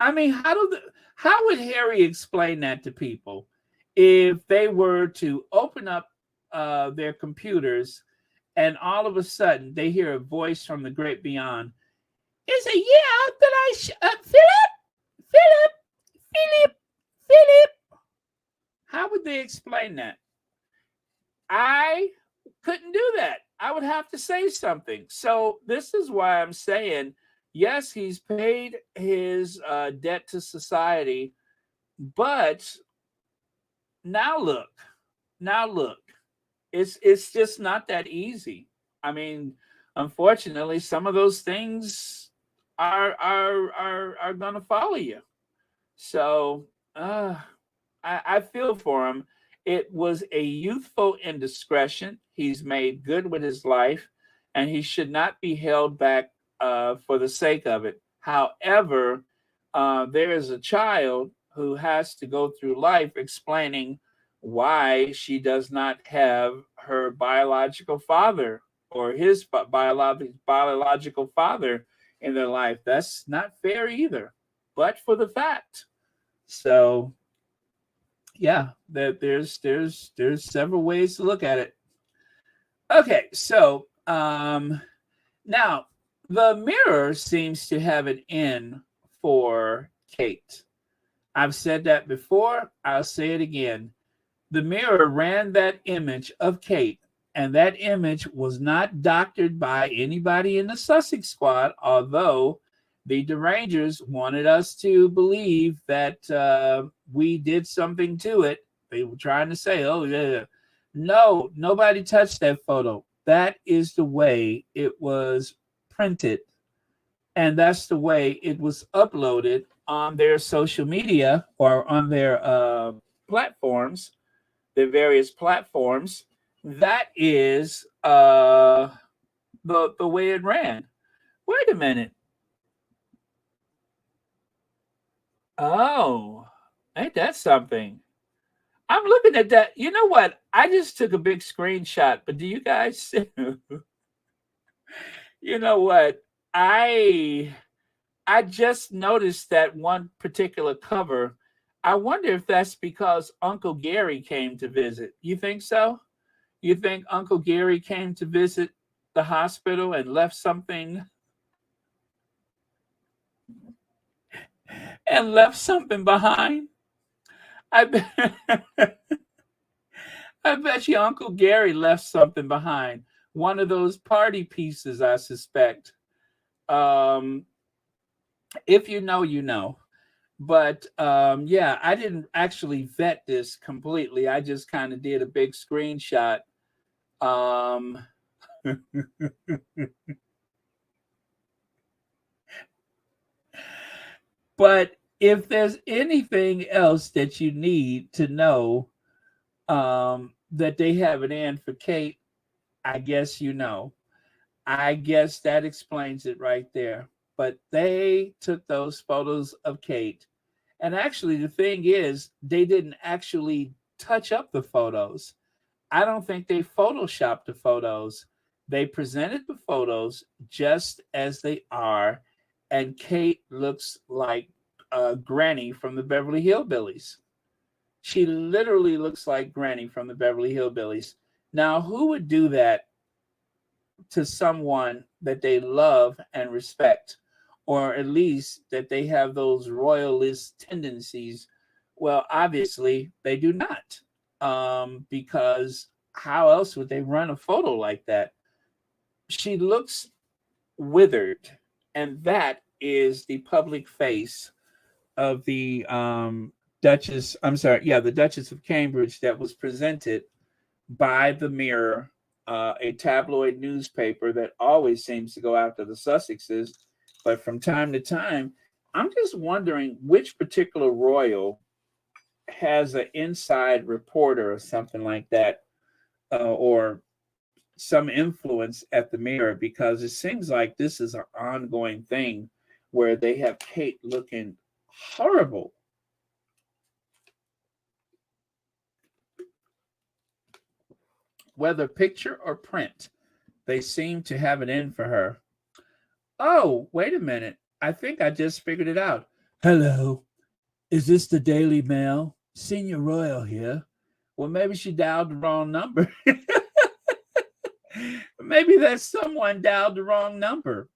I mean, how would Harry explain that to people if they were to open up their computers and all of a sudden they hear a voice from the great beyond? It's a year that I Philip. How would they explain that? I couldn't do that. I would have to say something. So this is why I'm saying, yes, he's paid his debt to society, but now look, it's just not that easy. I mean, unfortunately, some of those things are gonna follow you. So I feel for him. It was a youthful indiscretion. He's made good with his life, and he should not be held back for the sake of it. However, there is a child who has to go through life explaining why she does not have her biological father or his biological father in their life. That's not fair either, but for the fact. So yeah, there's several ways to look at it. Okay, so now the Mirror seems to have an in for Kate. I've said that before. I'll say it again. The Mirror ran that image of Kate, and that image was not doctored by anybody in the Sussex squad, although the Derangers wanted us to believe that we did something to it. They were trying to say, oh, yeah. No, nobody touched that photo. That is the way it was printed. And that's the way it was uploaded on their social media or on their platforms, their various platforms. That is the way it ran. Wait a minute. Oh, ain't that something? I'm looking at that. You know what? I just took a big screenshot, but do you guys you know what? I just noticed that one particular cover. I wonder if that's because Uncle Gary came to visit. You think so? You think Uncle Gary came to visit the hospital and left something behind? I bet, I bet you Uncle Gary left something behind. one of those party pieces, I suspect. Um, if you know, you know. But yeah, I didn't actually vet this completely. I just kind of did a big screenshot. Um, but if there's anything else that you need to know, that they have it in for Kate, I guess you know. I guess that explains it right there. But they took those photos of Kate. And actually, the thing is, they didn't actually touch up the photos. I don't think they photoshopped the photos. They presented the photos just as they are. And Kate looks like Granny from the Beverly Hillbillies. She literally looks like Granny from the Beverly Hillbillies. Now, who would do that to someone that they love and respect, or at least that they have those royalist tendencies? Well, obviously they do not, because how else would they run a photo like that? She looks withered, and that is the public face of the Duchess. I'm sorry, yeah, the Duchess of Cambridge that was presented by the Mirror, a tabloid newspaper that always seems to go after the Sussexes, but from time to time, I'm just wondering which particular royal has an inside reporter or something like that, or some influence at the Mirror, because it seems like this is an ongoing thing where they have Kate looking horrible. Whether picture or print, they seem to have it in for her. Oh, wait a minute. I think I just figured it out. Hello, is this the Daily Mail? Senior Royal here. Well, maybe she dialed the wrong number. Maybe that someone dialed the wrong number.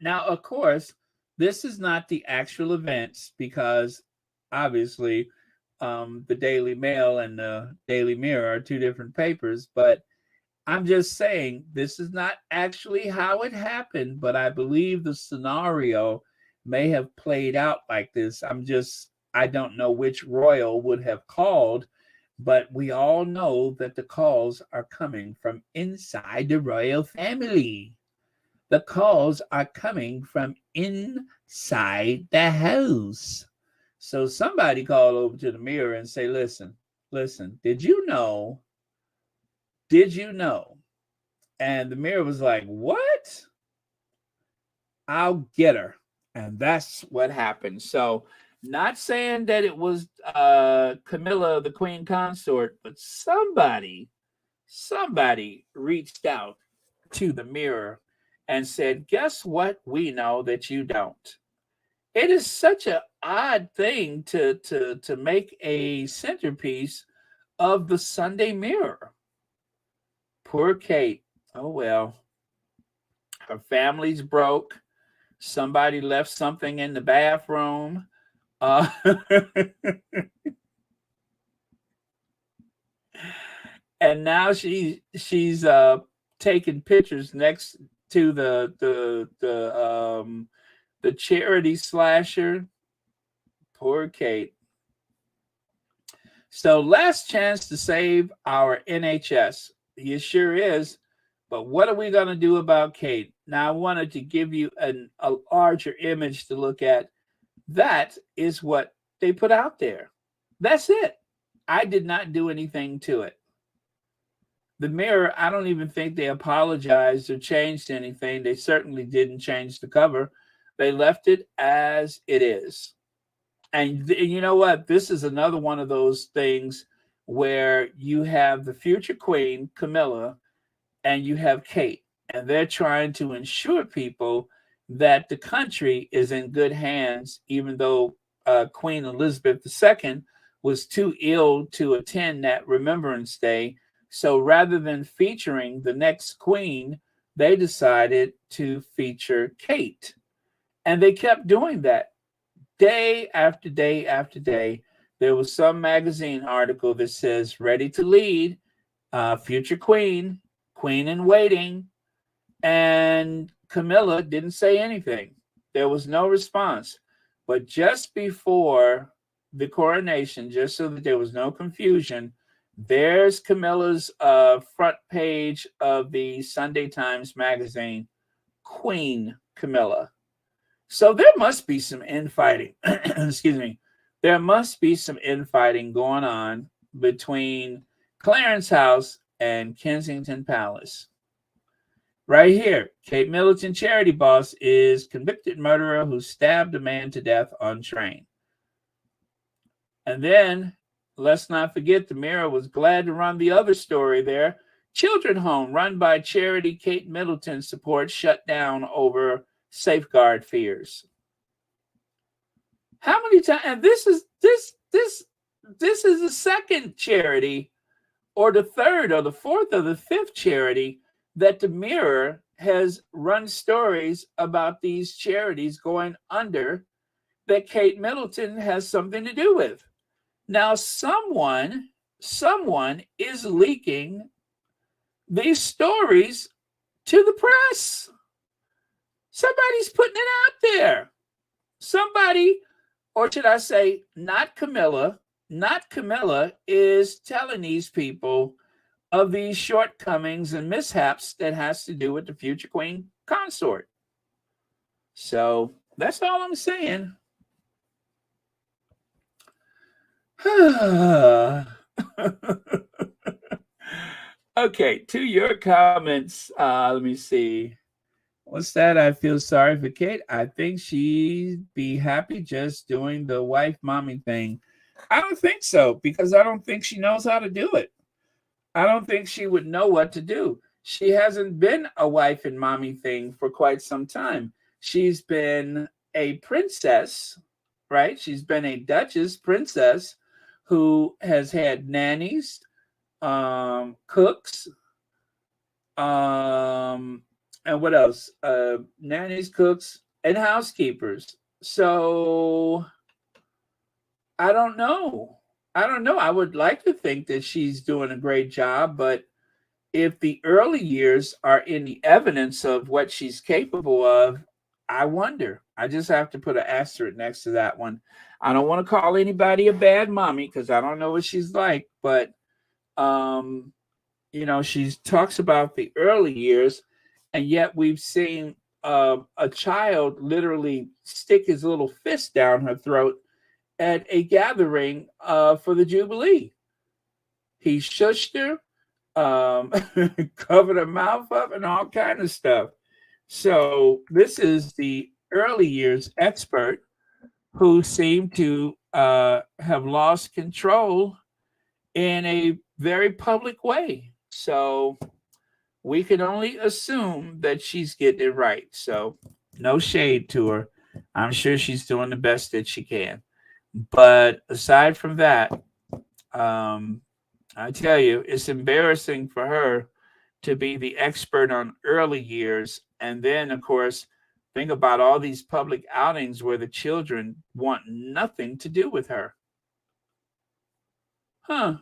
Now, of course, this is not the actual events because obviously the Daily Mail and the Daily Mirror are two different papers, but I'm just saying this is not actually how it happened, but I believe the scenario may have played out like this. I don't know which royal would have called, but we all know that the calls are coming from inside the royal family. The calls are coming from inside the house. So somebody called over to the Mirror and say, listen, did you know? Did you know? And the Mirror was like, what? I'll get her. And that's what happened. So, not saying that it was Camilla, the Queen Consort, but somebody reached out to the Mirror and said, guess what? We know that you don't. It is such an odd thing to make a centerpiece of the Sunday Mirror. Poor Kate. Oh well. Her family's broke. Somebody left something in the bathroom. Uh, and now she's taking pictures next to the charity slasher. Poor Kate. So last chance to save our NHS. He sure is. But what are we going to do about Kate? Now, I wanted to give you a larger image to look at. That is what they put out there. That's it. I did not do anything to it. The Mirror, I don't even think they apologized or changed anything. They certainly didn't change the cover. They left it as it is. And you know what? This is another one of those things where you have the future queen, Camilla, and you have Kate, and they're trying to ensure people that the country is in good hands, even though Queen Elizabeth II was too ill to attend that Remembrance Day. So rather than featuring the next queen, they decided to feature Kate. And they kept doing that day after day after day. There was some magazine article that says, ready to lead, future queen, Queen in Waiting, and Camilla didn't say anything. There was no response. But just before the coronation, just so that there was no confusion, there's Camilla's front page of the Sunday Times magazine, Queen Camilla. So there must be some infighting. Excuse me. There must be some infighting going on between Clarence House and Kensington Palace. Right here, Kate Middleton, charity boss, is convicted murderer who stabbed a man to death on train. And then, let's not forget, the Mirror was glad to run the other story there. Children home run by charity Kate Middleton supports shut down over safeguard fears. How many times? And this is the second charity, or the third, or the fourth, or the fifth charity that the Mirror has run stories about these charities going under that Kate Middleton has something to do with. Now, someone is leaking these stories to the press. Somebody's putting it out there. Somebody, or should I say, not Camilla, is telling these people of these shortcomings and mishaps that has to do with the future queen consort. So that's all I'm saying. Okay, to your comments. Let me see. What's that? I feel sorry for Kate. I think she'd be happy just doing the wife mommy thing. I don't think so, because I don't think she knows how to do it. I don't think she would know what to do. She hasn't been a wife and mommy thing for quite some time. She's been a princess, right? She's been a duchess princess who has had nannies, cooks, and what else? Nannies, cooks, and housekeepers. So I don't know. I would like to think that she's doing a great job, but if the early years are any evidence of what she's capable of, I wonder. I just have to put an asterisk next to that one. I don't want to call anybody a bad mommy because I don't know what she's like, but she talks about the early years, and yet we've seen a child literally stick his little fist down her throat at a gathering for the Jubilee. He shushed her, covered her mouth up, and all kind of stuff. So this is the early years expert who seemed to have lost control in a very public way. So we can only assume that she's getting it right. So no shade to her. I'm sure she's doing the best that she can. But aside from that, I tell you, it's embarrassing for her to be the expert on early years. And then, of course, think about all these public outings where the children want nothing to do with her. Huh.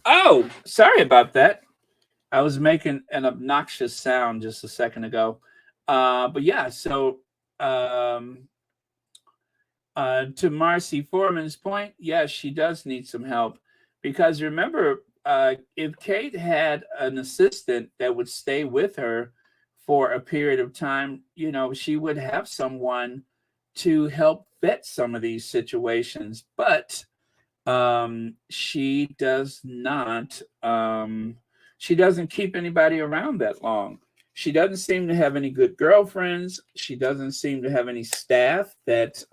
Oh, sorry about that. I was making an obnoxious sound just a second ago. But yeah, so um, to Marcy Foreman's point, yes, she does need some help because remember, if Kate had an assistant that would stay with her for a period of time, she would have someone to help vet some of these situations. But she does not. She doesn't keep anybody around that long. She doesn't seem to have any good girlfriends. She doesn't seem to have any staff that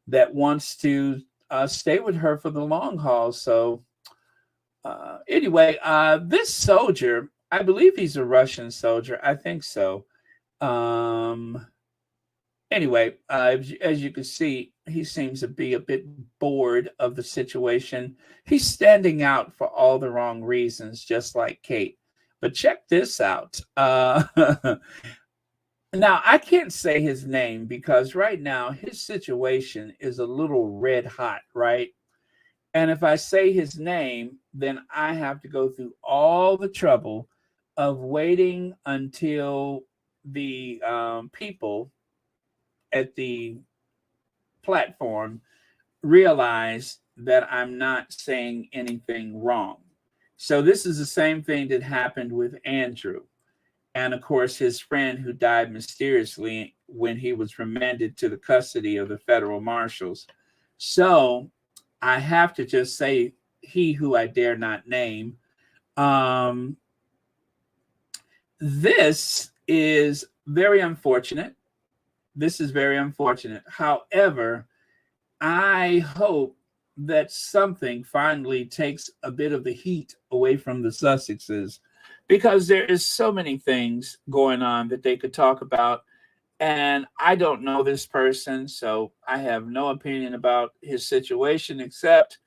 wants to stay with her for the long haul. So anyway, this soldier, I believe he's a Russian soldier. I think so. Um, anyway, as you can see, he seems to be a bit bored of the situation. He's standing out for all the wrong reasons, just like Kate. But check this out. Now, I can't say his name because right now his situation is a little red hot, right? And if I say his name, then I have to go through all the trouble of waiting until the people at the platform realize that I'm not saying anything wrong. So this is the same thing that happened with Andrew. And of course, his friend who died mysteriously when he was remanded to the custody of the federal marshals. So I have to just say, he who I dare not name. Um, this is very unfortunate. This is very unfortunate. However, I hope that something finally takes a bit of the heat away from the Sussexes because there is so many things going on that they could talk about. And I don't know this person, so I have no opinion about his situation except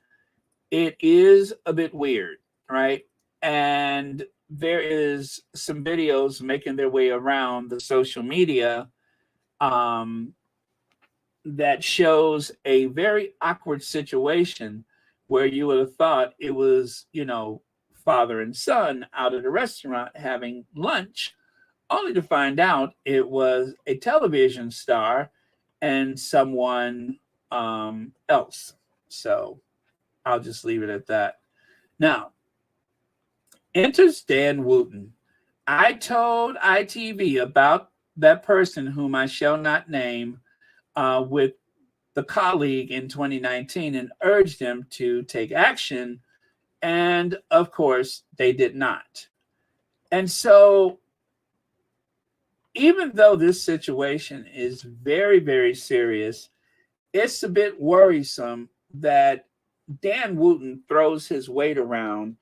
it is a bit weird, right? And there is some videos making their way around the social media um, that shows a very awkward situation where you would have thought it was, father and son out at a restaurant having lunch, only to find out it was a television star and someone else. So I'll just leave it at that. Now, enters Dan Wooten. I told ITV about that person whom I shall not name with the colleague in 2019 and urged them to take action. And of course, they did not. And so, even though this situation is very, very serious, it's a bit worrisome that Dan Wooten throws his weight around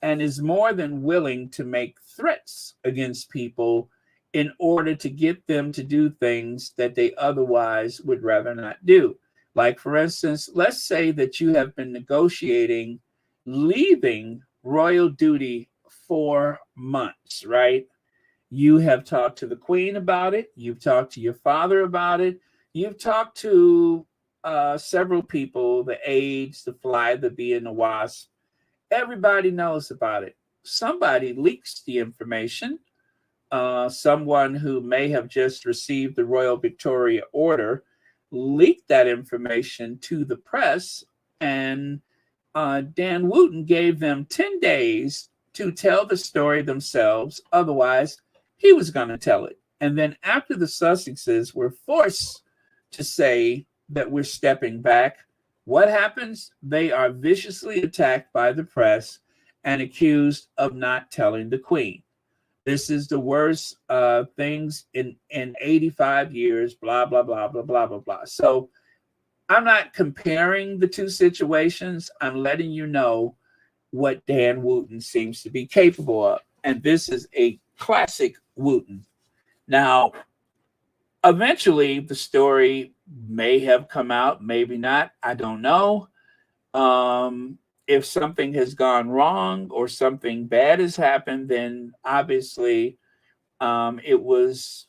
and is more than willing to make threats against people in order to get them to do things that they otherwise would rather not do. Like, for instance, let's say that you have been negotiating leaving royal duty for months, right? You have talked to the queen about it. You've talked to your father about it. You've talked to several people, the aides, the fly, the bee, and the wasp. Everybody knows about it. Somebody leaks the information. Someone who may have just received the Royal Victoria Order leaked that information to the press, and Dan Wooten gave them 10 days to tell the story themselves. Otherwise, he was going to tell it. And then after the Sussexes were forced to say that we're stepping back, what happens? They are viciously attacked by the press and accused of not telling the Queen. This is the worst things in 85 years, blah, blah, blah, blah, blah, blah, blah. So I'm not comparing the two situations. I'm letting you know what Dan Wooten seems to be capable of. And this is a classic Wooten. Now, eventually, the story may have come out, maybe not. I don't know. If something has gone wrong or something bad has happened, then obviously it was,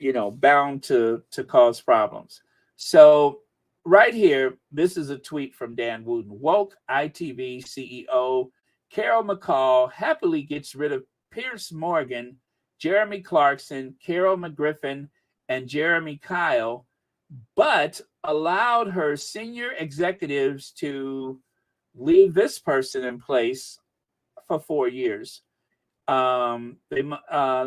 bound to cause problems. So right here, this is a tweet from Dan Wooten. Woke ITV CEO Carol McCall happily gets rid of Pierce Morgan, Jeremy Clarkson, Carol McGriffin, and Jeremy Kyle, but allowed her senior executives to leave this person in place for 4 years. Let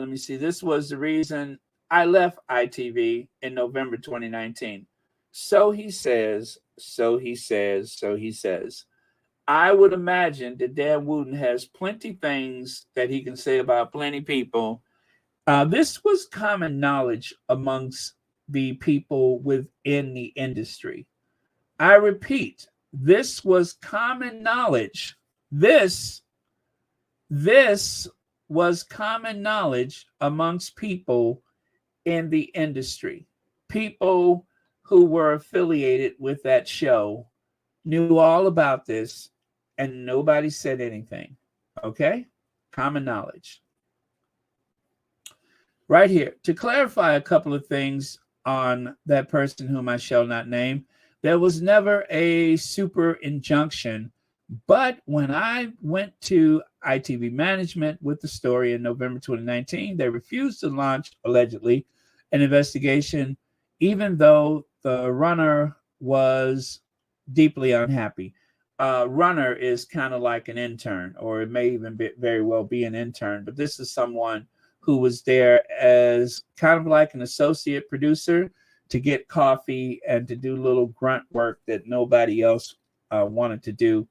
me see. This was the reason I left ITV in November 2019. So he says, so he says, so he says. I would imagine that Dan Wooten has plenty things that he can say about plenty people. This was common knowledge amongst the people within the industry. I repeat, this was common knowledge. This was common knowledge amongst people in the industry. People who were affiliated with that show knew all about this and nobody said anything. Okay? Common knowledge. Right here, to clarify a couple of things on that person whom I shall not name, there was never a super injunction. But when I went to ITV management with the story in November 2019, they refused to launch, allegedly, an investigation, even though the runner was deeply unhappy. Runner is kind of like an intern, or it may even very well be an intern, but this is someone who was there as kind of like an associate producer to get coffee and to do little grunt work that nobody else wanted to do.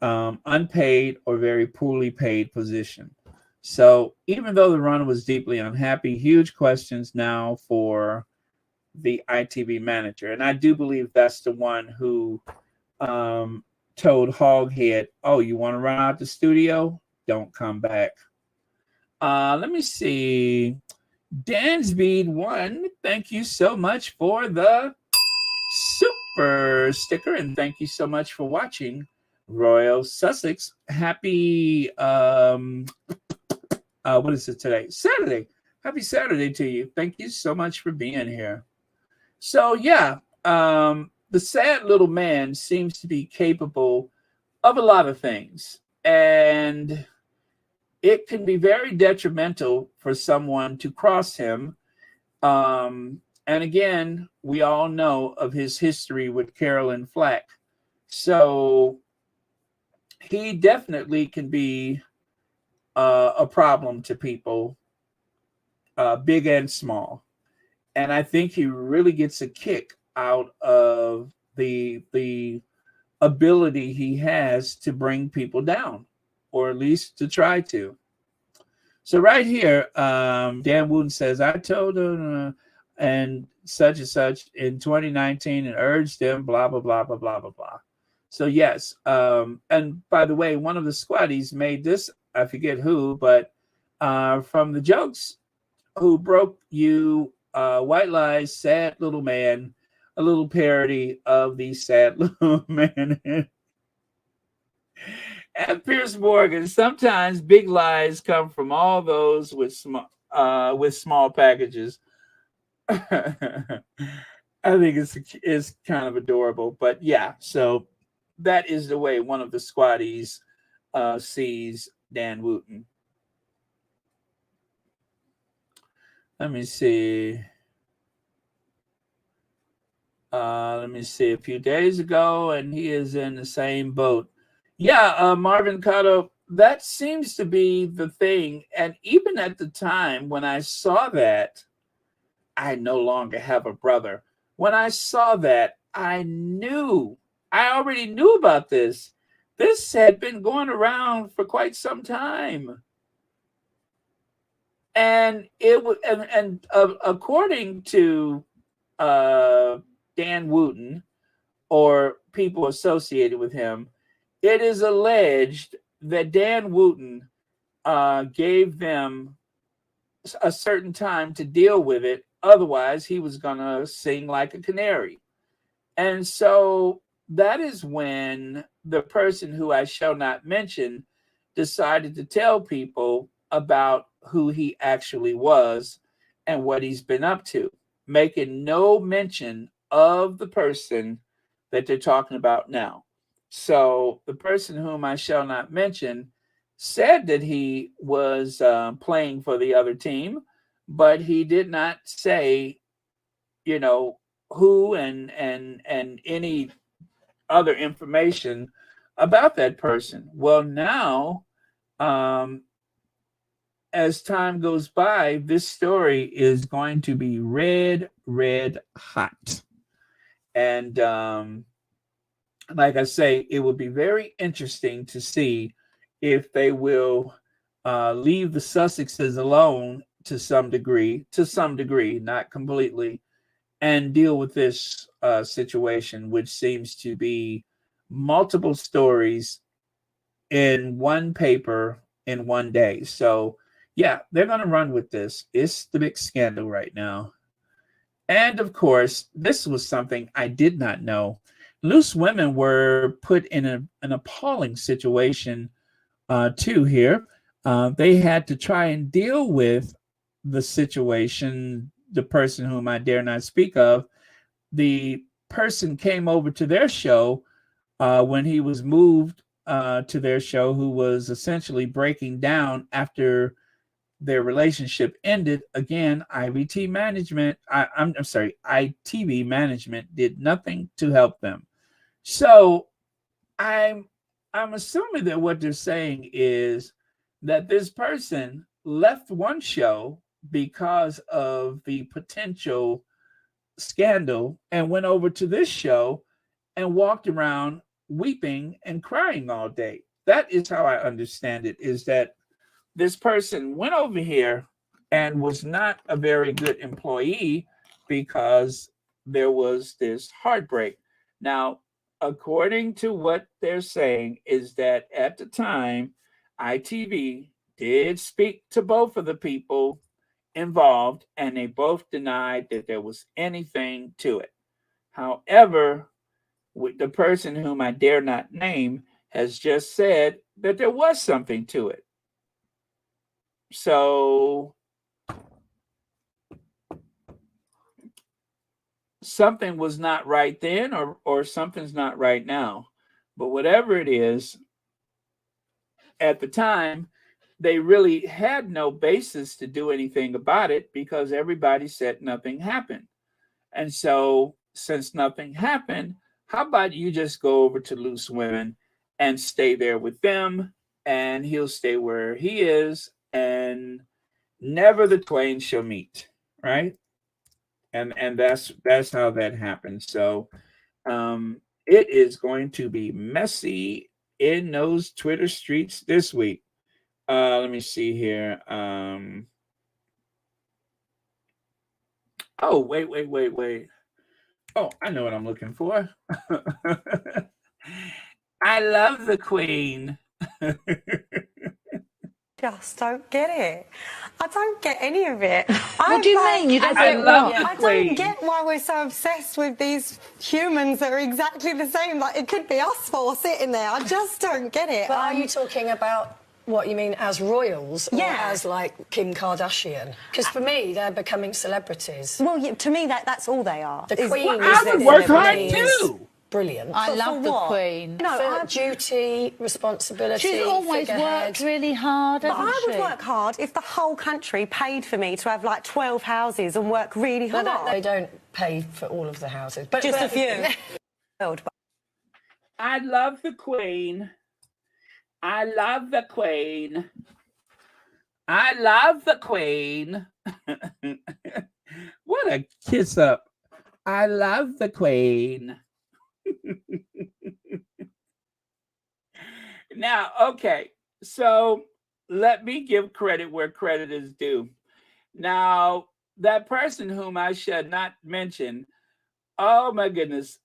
Unpaid or very poorly paid position. So even though the runner was deeply unhappy, huge questions now for the ITV manager. And I do believe that's the one who told Hoghead, oh, you want to run out the studio? Don't come back. Let me see. Dansbead one, thank you so much for the super sticker. And thank you so much for watching Royal Sussex. Happy, what is it today? Saturday. Happy Saturday to you. Thank you so much for being here. So, yeah, the sad little man seems to be capable of a lot of things. And it can be very detrimental for someone to cross him. And again, we all know of his history with Carolyn Flack. So he definitely can be a problem to people, big and small. And I think he really gets a kick out of the ability he has to bring people down, or at least to try to. So right here, Dan Wooten says, I told him and such in 2019 and urged them, blah, blah, blah, blah, blah, blah, blah. So yes, and by the way, one of the squaddies made this, I forget who, but from the jokes who broke you, White Lies, Sad Little Man, a little parody of the Sad Little Man. And Pierce Morgan, sometimes big lies come from all those with small packages. I think it's kind of adorable, but yeah, so that is the way one of the squaddies sees Dan Wooten. Let me see. A few days ago, and he is in the same boat. Yeah, Marvin Cotto, that seems to be the thing. And even at the time when I saw that, I no longer have a brother. When I saw that, I already knew about this. This had been going around for quite some time. And it was, according to Dan Wooten or people associated with him, it is alleged that Dan Wooten gave them a certain time to deal with it. Otherwise, he was going to sing like a canary. And so that is when the person who I shall not mention decided to tell people about who he actually was and what he's been up to, making no mention of the person that they're talking about now. So the person whom I shall not mention said that he was playing for the other team, but he did not say, you know, who and any other information about that person. Well, now, um, as time goes by, this story is going to be red hot. And like I say, it would be very interesting to see if they will leave the Sussexes alone to some degree, not completely, and deal with this situation, which seems to be multiple stories in one paper in one day. So, yeah, they're going to run with this. It's the big scandal right now. And of course, this was something I did not know. Loose women were put in an appalling situation too here. They had to try and deal with the situation, the person whom I dare not speak of. The person came over to their show when he was moved to their show, who was essentially breaking down after their relationship ended. Again, IVT management, I'm sorry, ITV management did nothing to help them. So I'm assuming that what they're saying is that this person left one show because of the potential scandal and went over to this show and walked around weeping and crying all day. That is how I understand it, is that this person went over here and was not a very good employee because there was this heartbreak. Now, according to what they're saying, is that at the time, ITV did speak to both of the people involved, and they both denied that there was anything to it. However, with the person whom I dare not name has just said that there was something to it. So something was not right then, or something's not right now. But whatever it is, at the time, they really had no basis to do anything about it because everybody said nothing happened. And so, since nothing happened, how about you just go over to Loose Women and stay there with them, and he'll stay where he is, and never the twain shall meet, right? And that's how that happens. So it is going to be messy in those Twitter streets this week. Let me see here. Oh, wait. Oh, I know what I'm looking for. I love the Queen. Just don't get it. I don't get any of it. What do you mean? You don't I get love what? the I Queen. don't get why we're so obsessed with these humans that are exactly the same. Like, it could be us four sitting there. I just don't get it. But are you talking about what you mean as royals or Yeah. as like Kim Kardashian? Because for me, they're becoming celebrities. Well, yeah, to me, that's all they are. The Queen Well, is I would the work hard celebrity is too. brilliant. I But love for the what? Queen. No, For duty, responsibility, She's always figurehead. worked really hard, But hasn't I would she? work hard if the whole country paid for me to have like 12 houses and work really But hard. they don't pay for all of the houses. But Just a few. I love the Queen. I love the Queen. I love the Queen. What a kiss up. I love the Queen. Now, okay, so let me give credit where credit is due. Now, that person whom I should not mention, oh my goodness,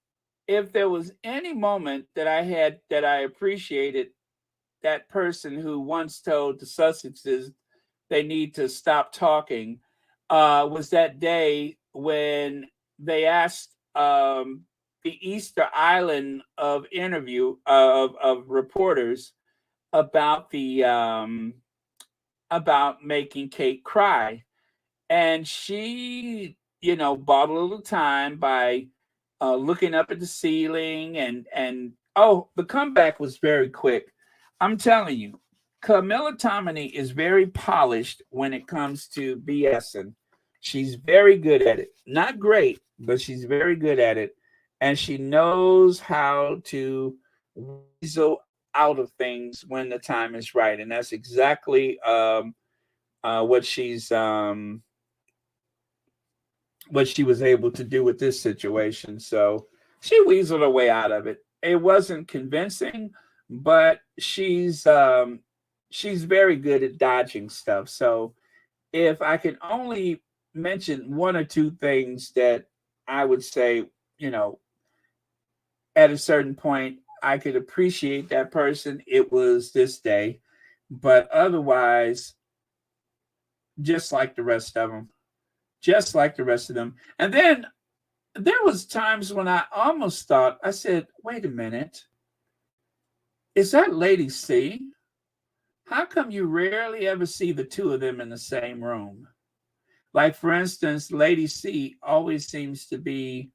if there was any moment that I had that I appreciated that person who once told the Sussexes they need to stop talking, was that day when they asked the Easter Island of interview of reporters about the about making Kate cry, and she, bought a little time by looking up at the ceiling, and oh, the comeback was very quick. I'm telling you, Camilla Tominey is very polished when it comes to BSing. She's very good at it. Not great, but she's very good at it, and she knows how to weasel out of things when the time is right, and that's exactly what she was able to do with this situation. So she weaseled her way out of it. It wasn't convincing, but she's very good at dodging stuff. So if I can only mention one or two things that I would say, at a certain point I could appreciate that person, it was this day. But otherwise, just like the rest of them. Just like the rest of them. And then there was times when I almost thought, I said, wait a minute, is that Lady C? How come you rarely ever see the two of them in the same room? Like, for instance, Lady C always seems to be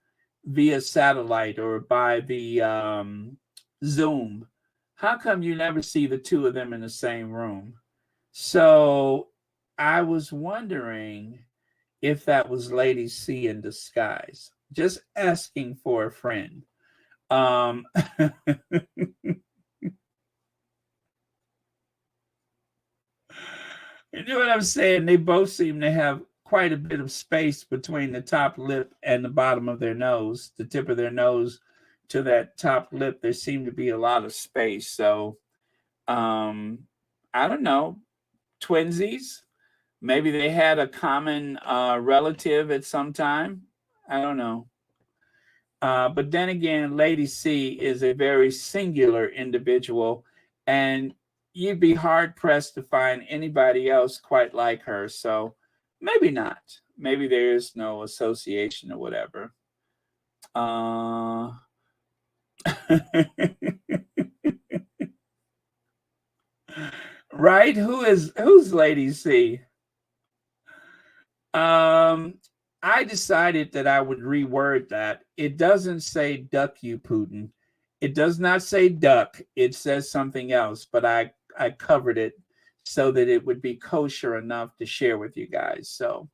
via satellite or by the Zoom. How come you never see the two of them in the same room? So I was wondering if that was Lady C in disguise, just asking for a friend. You know what I'm saying? They both seem to have quite a bit of space between the top lip and the bottom of their nose, the tip of their nose to that top lip. There seemed to be a lot of space. So I don't know, twinsies. Maybe they had a common relative at some time. I don't know. But then again, Lady C is a very singular individual, and you'd be hard pressed to find anybody else quite like her. So maybe not. Maybe there is no association or whatever. Right? Who's Lady C? I decided that I would reword that. It doesn't say duck you, Putin. It does not say duck. It says something else, but I covered it so that it would be kosher enough to share with you guys. So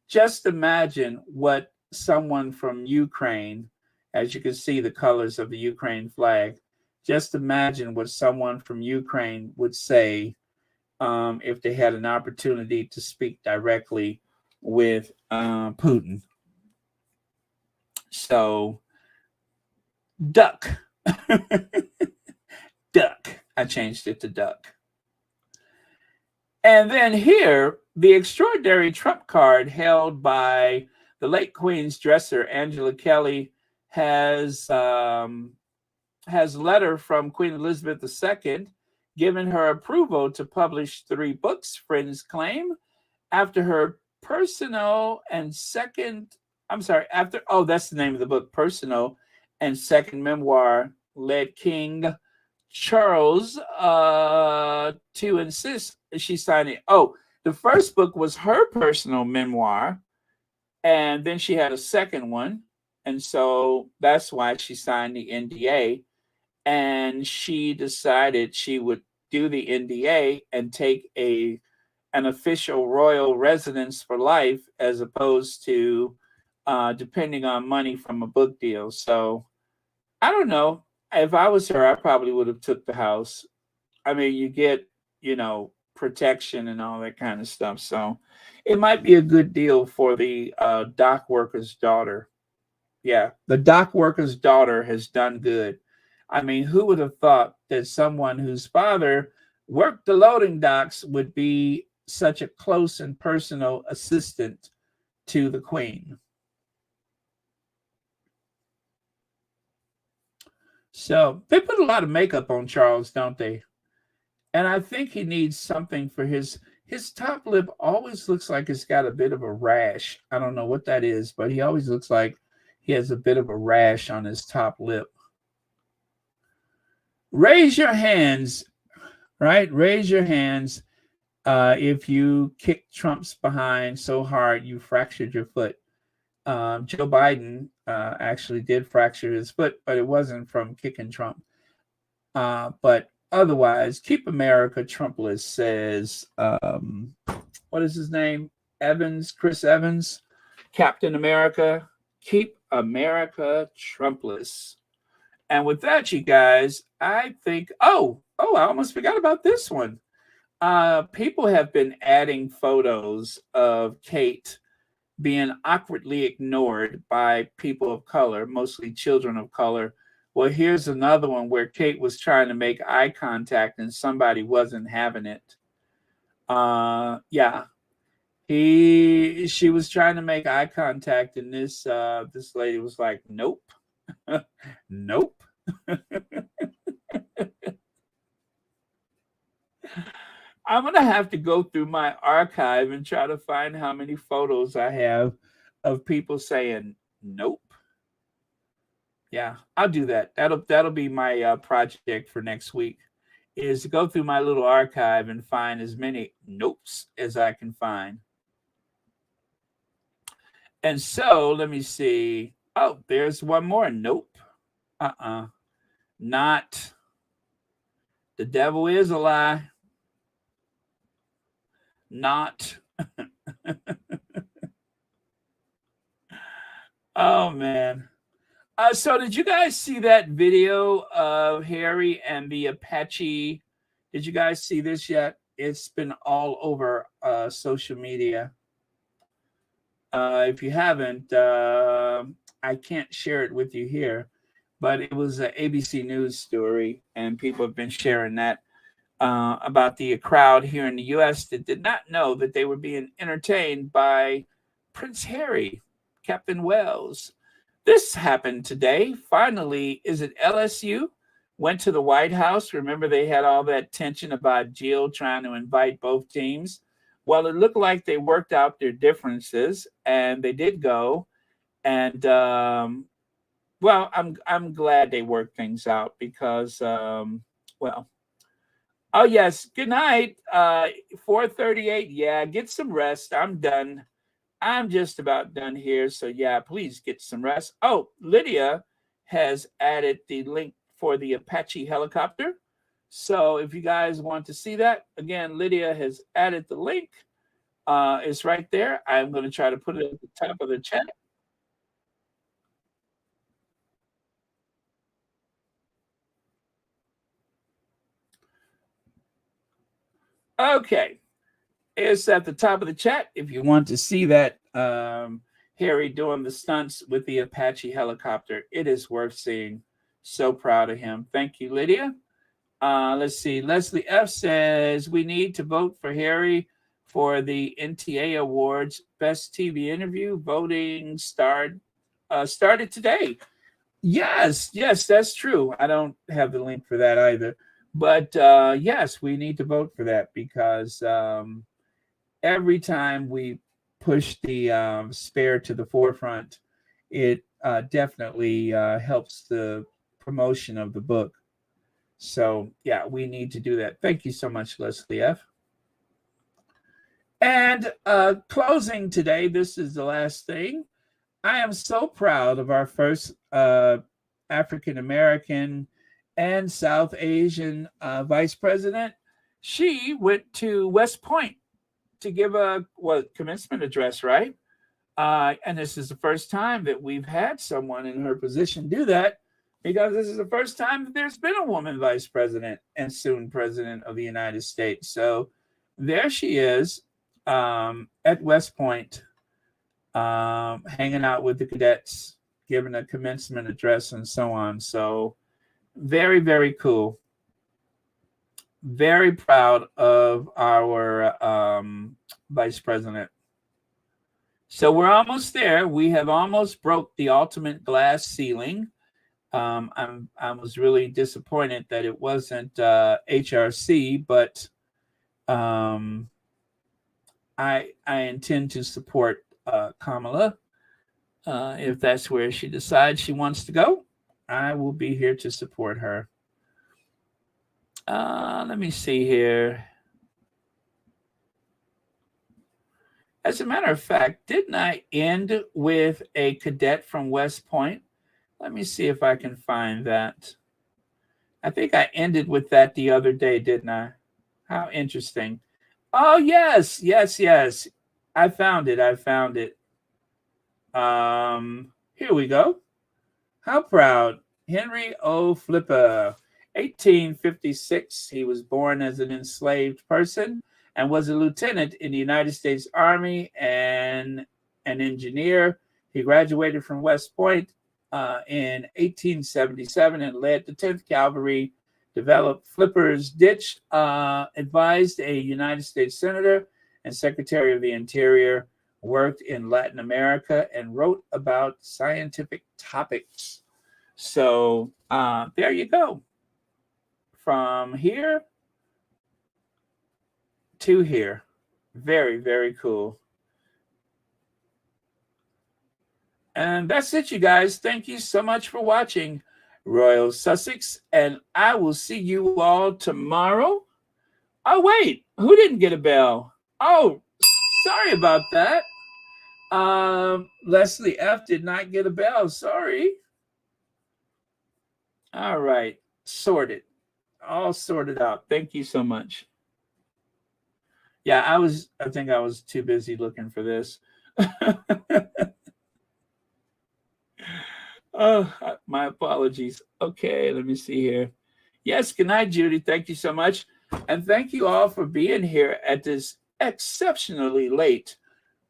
just imagine what someone from Ukraine, as you can see the colors of the Ukraine flag, just imagine what someone from Ukraine would say if they had an opportunity to speak directly with Putin. So, duck. Duck. I changed it to duck. And then here, the extraordinary trump card held by the late Queen's dresser, Angela Kelly, has a letter from Queen Elizabeth II giving her approval to publish 3 books, friends claim, after her personal and second, that's the name of the book, personal and second memoir, led King Charles to insist she sign it. Oh, the first book was her personal memoir, and then she had a second one, and so that's why she signed the NDA, and she decided she would do the NDA and take an official royal residence for life, as opposed to depending on money from a book deal. So I don't know. If I was her, I probably would have took the house. I mean, you get, protection and all that kind of stuff. So it might be a good deal for the dock worker's daughter. Yeah, the dock worker's daughter has done good. I mean, who would have thought that someone whose father worked the loading docks would be such a close and personal assistant to the Queen? So they put a lot of makeup on Charles, don't they? And I think he needs something for his top lip. Always looks like it's got a bit of a rash. I don't know what that is, but he always looks like he has a bit of a rash on his top lip. Raise your hands, right? Raise your hands if you kicked Trump's behind so hard you fractured your foot. Joe Biden actually did fracture his foot, but it wasn't from kicking Trump. But otherwise, Keep America Trumpless says, what is his name? Chris Evans, Captain America, Keep America Trumpless. And with that, you guys, I think, I almost forgot about this one. People have been adding photos of Kate being awkwardly ignored by people of color, mostly children of color. Well, here's another one where Kate was trying to make eye contact and somebody wasn't having it. She was trying to make eye contact, and this lady was like, nope. Nope. I'm going to have to go through my archive and try to find how many photos I have of people saying nope. Yeah, I'll do that. That'll be my project for next week, is to go through my little archive and find as many nopes as I can find. And so let me see. Oh, there's one more. Nope. Not. The devil is a lie. Not. Oh, man. So did you guys see that video of Harry and the Apache? Did you guys see this yet? It's been all over social media. If you haven't, I can't share it with you here, but it was an ABC News story, and people have been sharing that about the crowd here in the U.S. that did not know that they were being entertained by Prince Harry, Captain Wells. This happened today. Finally, is it LSU? Went to the White House. Remember, they had all that tension about Jill trying to invite both teams. Well, it looked like they worked out their differences, and they did go. And I'm glad they worked things out because, oh yes, good night. 4:38. Yeah, get some rest. I'm done. I'm just about done here. So yeah, please get some rest. Oh, Lydia has added the link for the Apache helicopter. So if you guys want to see that, again, Lydia has added the link. It's right there. I'm going to try to put it at the top of the chat. Okay. It's at the top of the chat if you want to see that Harry doing the stunts with the Apache helicopter. It is worth seeing. So proud of him. Thank you, Lydia. Let's see. Leslie F says we need to vote for Harry for the NTA Awards Best TV Interview. Voting started today. Yes, that's true. I don't have the link for that either. But yes, we need to vote for that because every time we push the spare to the forefront, it definitely helps the promotion of the book. So, yeah, we need to do that. Thank you so much, Leslie F. And closing today, this is the last thing. I am so proud of our first African-American and South Asian vice president. She went to West Point to give a commencement address, right? And this is the first time that we've had someone in her position do that, because this is the first time that there's been a woman vice president and soon president of the United States. So there she is at West Point, hanging out with the cadets, giving a commencement address and so on. So very, very cool. Very proud of our vice president. So we're almost there. We have almost broke the ultimate glass ceiling. I was really disappointed that it wasn't HRC, but I intend to support Kamala if that's where she decides she wants to go. I will be here to support her. Let me see here. As a matter of fact, didn't I end with a cadet from West Point? Let me see if I can find that. I think I ended with that the other day, didn't I? How interesting. Oh, yes, yes, yes. I found it. I found it. Here we go. How proud. Henry O. Flipper, 1856. He was born as an enslaved person and was a lieutenant in the United States Army and an engineer. He graduated from West Point in 1877 and led the 10th Cavalry, developed Flipper's ditch, advised a United States Senator and Secretary of the Interior, worked in Latin America, and wrote about scientific topics. So there you go. From here to here. Very, very cool. And that's it, you guys. Thank you so much for watching Royal Sussex, and I will see you all tomorrow. Oh, wait, who didn't get a bell? Oh, sorry about that. Leslie F. did not get a bell. Sorry. All right. Sorted. All sorted out. Thank you so much. Yeah, I think I was too busy looking for this. Oh, my apologies. Okay, let me see here. Yes, good night, Judy. Thank you so much. And thank you all for being here at this exceptionally late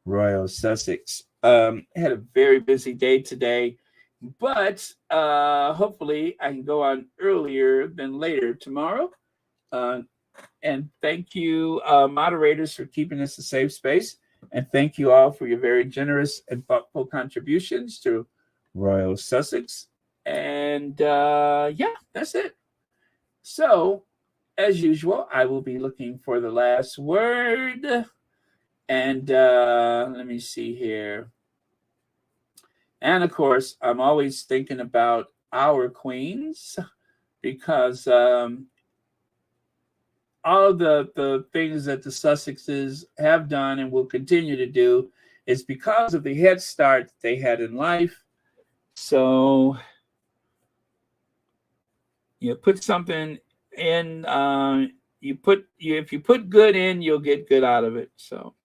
Royal Sussex. Had a very busy day today, but hopefully I can go on earlier than later tomorrow. And thank you, moderators, for keeping us a safe space. And thank you all for your very generous and thoughtful contributions to Royal Sussex. And yeah, that's it. So, as usual, I will be looking for the last word. And let me see here. And of course, I'm always thinking about our queens, because all of the things that the Sussexes have done and will continue to do is because of the head start that they had in life. So you put something in, if you put good in, you'll get good out of it. So,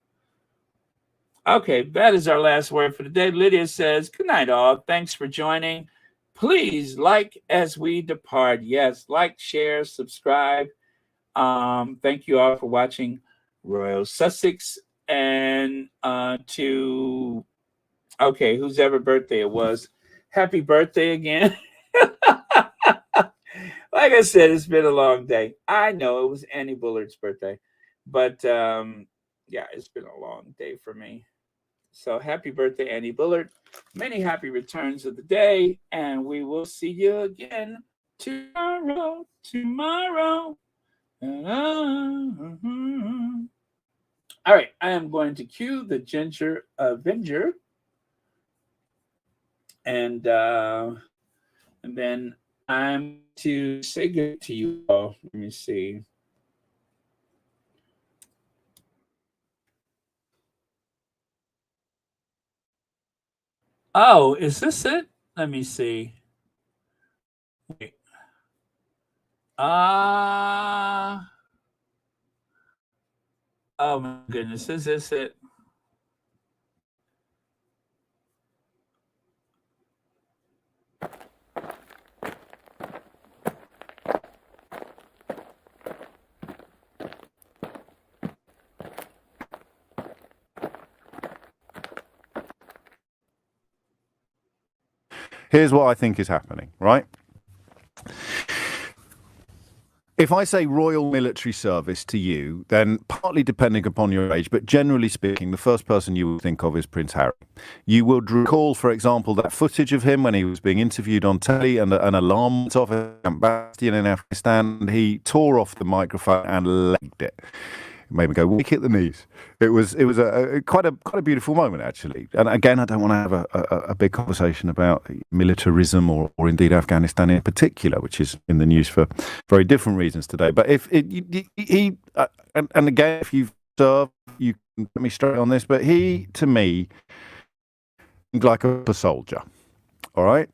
okay, that is our last word for today. Lydia says, good night, all. Thanks for joining. Please like as we depart. Yes, like, share, subscribe. Thank you all for watching Royal Sussex. And okay, whose ever birthday it was, happy birthday again. Like I said, it's been a long day. I know it was Annie Bullard's birthday, but yeah, it's been a long day for me. So happy birthday, Annie Bullard. Many happy returns of the day, and we will see you again tomorrow. All right, I am going to cue the Ginger Avenger, and then I'm to say good to you all. Let me see. Oh, is this it? Let me see. Wait. Oh my goodness, is this it? Here's what I think is happening, right? If I say Royal Military Service to you, then partly depending upon your age, but generally speaking, the first person you will think of is Prince Harry. You would recall, for example, that footage of him when he was being interviewed on telly and an alarm went off at Camp Bastion in Afghanistan, and he tore off the microphone and legged it. It made me go weak at the knees. It was quite a beautiful moment, actually. And again, I don't want to have a big conversation about militarism or indeed Afghanistan in particular, which is in the news for very different reasons today. But if again, if you've served. You can put me straight on this, but he, to me, like a soldier. All right?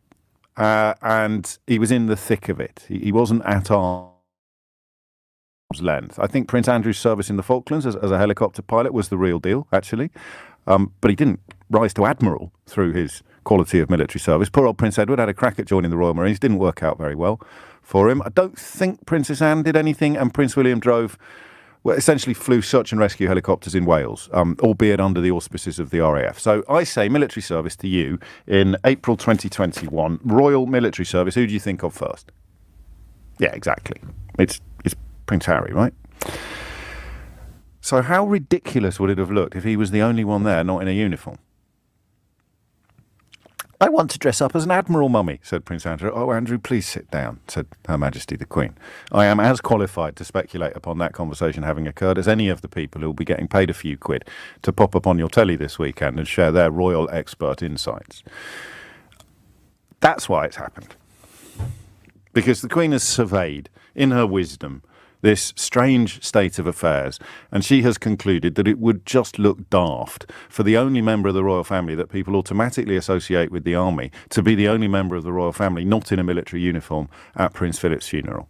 And he was in the thick of it. He wasn't at arm's length. I think Prince Andrew's service in the Falklands as a helicopter pilot was the real deal, actually. But he didn't rise to admiral through his quality of military service. Poor old Prince Edward had a crack at joining the Royal Marines. Didn't work out very well for him. I don't think Princess Anne did anything, and Prince William essentially flew search and rescue helicopters in Wales, albeit under the auspices of the RAF. So I say military service to you in April 2021. Royal military service. Who do you think of first? Yeah, exactly. It's Prince Harry, right? So how ridiculous would it have looked if he was the only one there not in a uniform? I want to dress up as an admiral, Mummy, said Prince Andrew. Oh, Andrew, please sit down, said Her Majesty the Queen. I am as qualified to speculate upon that conversation having occurred as any of the people who will be getting paid a few quid to pop up on your telly this weekend and share their royal expert insights. That's why it's happened. Because the Queen has surveyed, in her wisdom, this strange state of affairs, and she has concluded that it would just look daft for the only member of the royal family that people automatically associate with the army to be the only member of the royal family not in a military uniform at Prince Philip's funeral.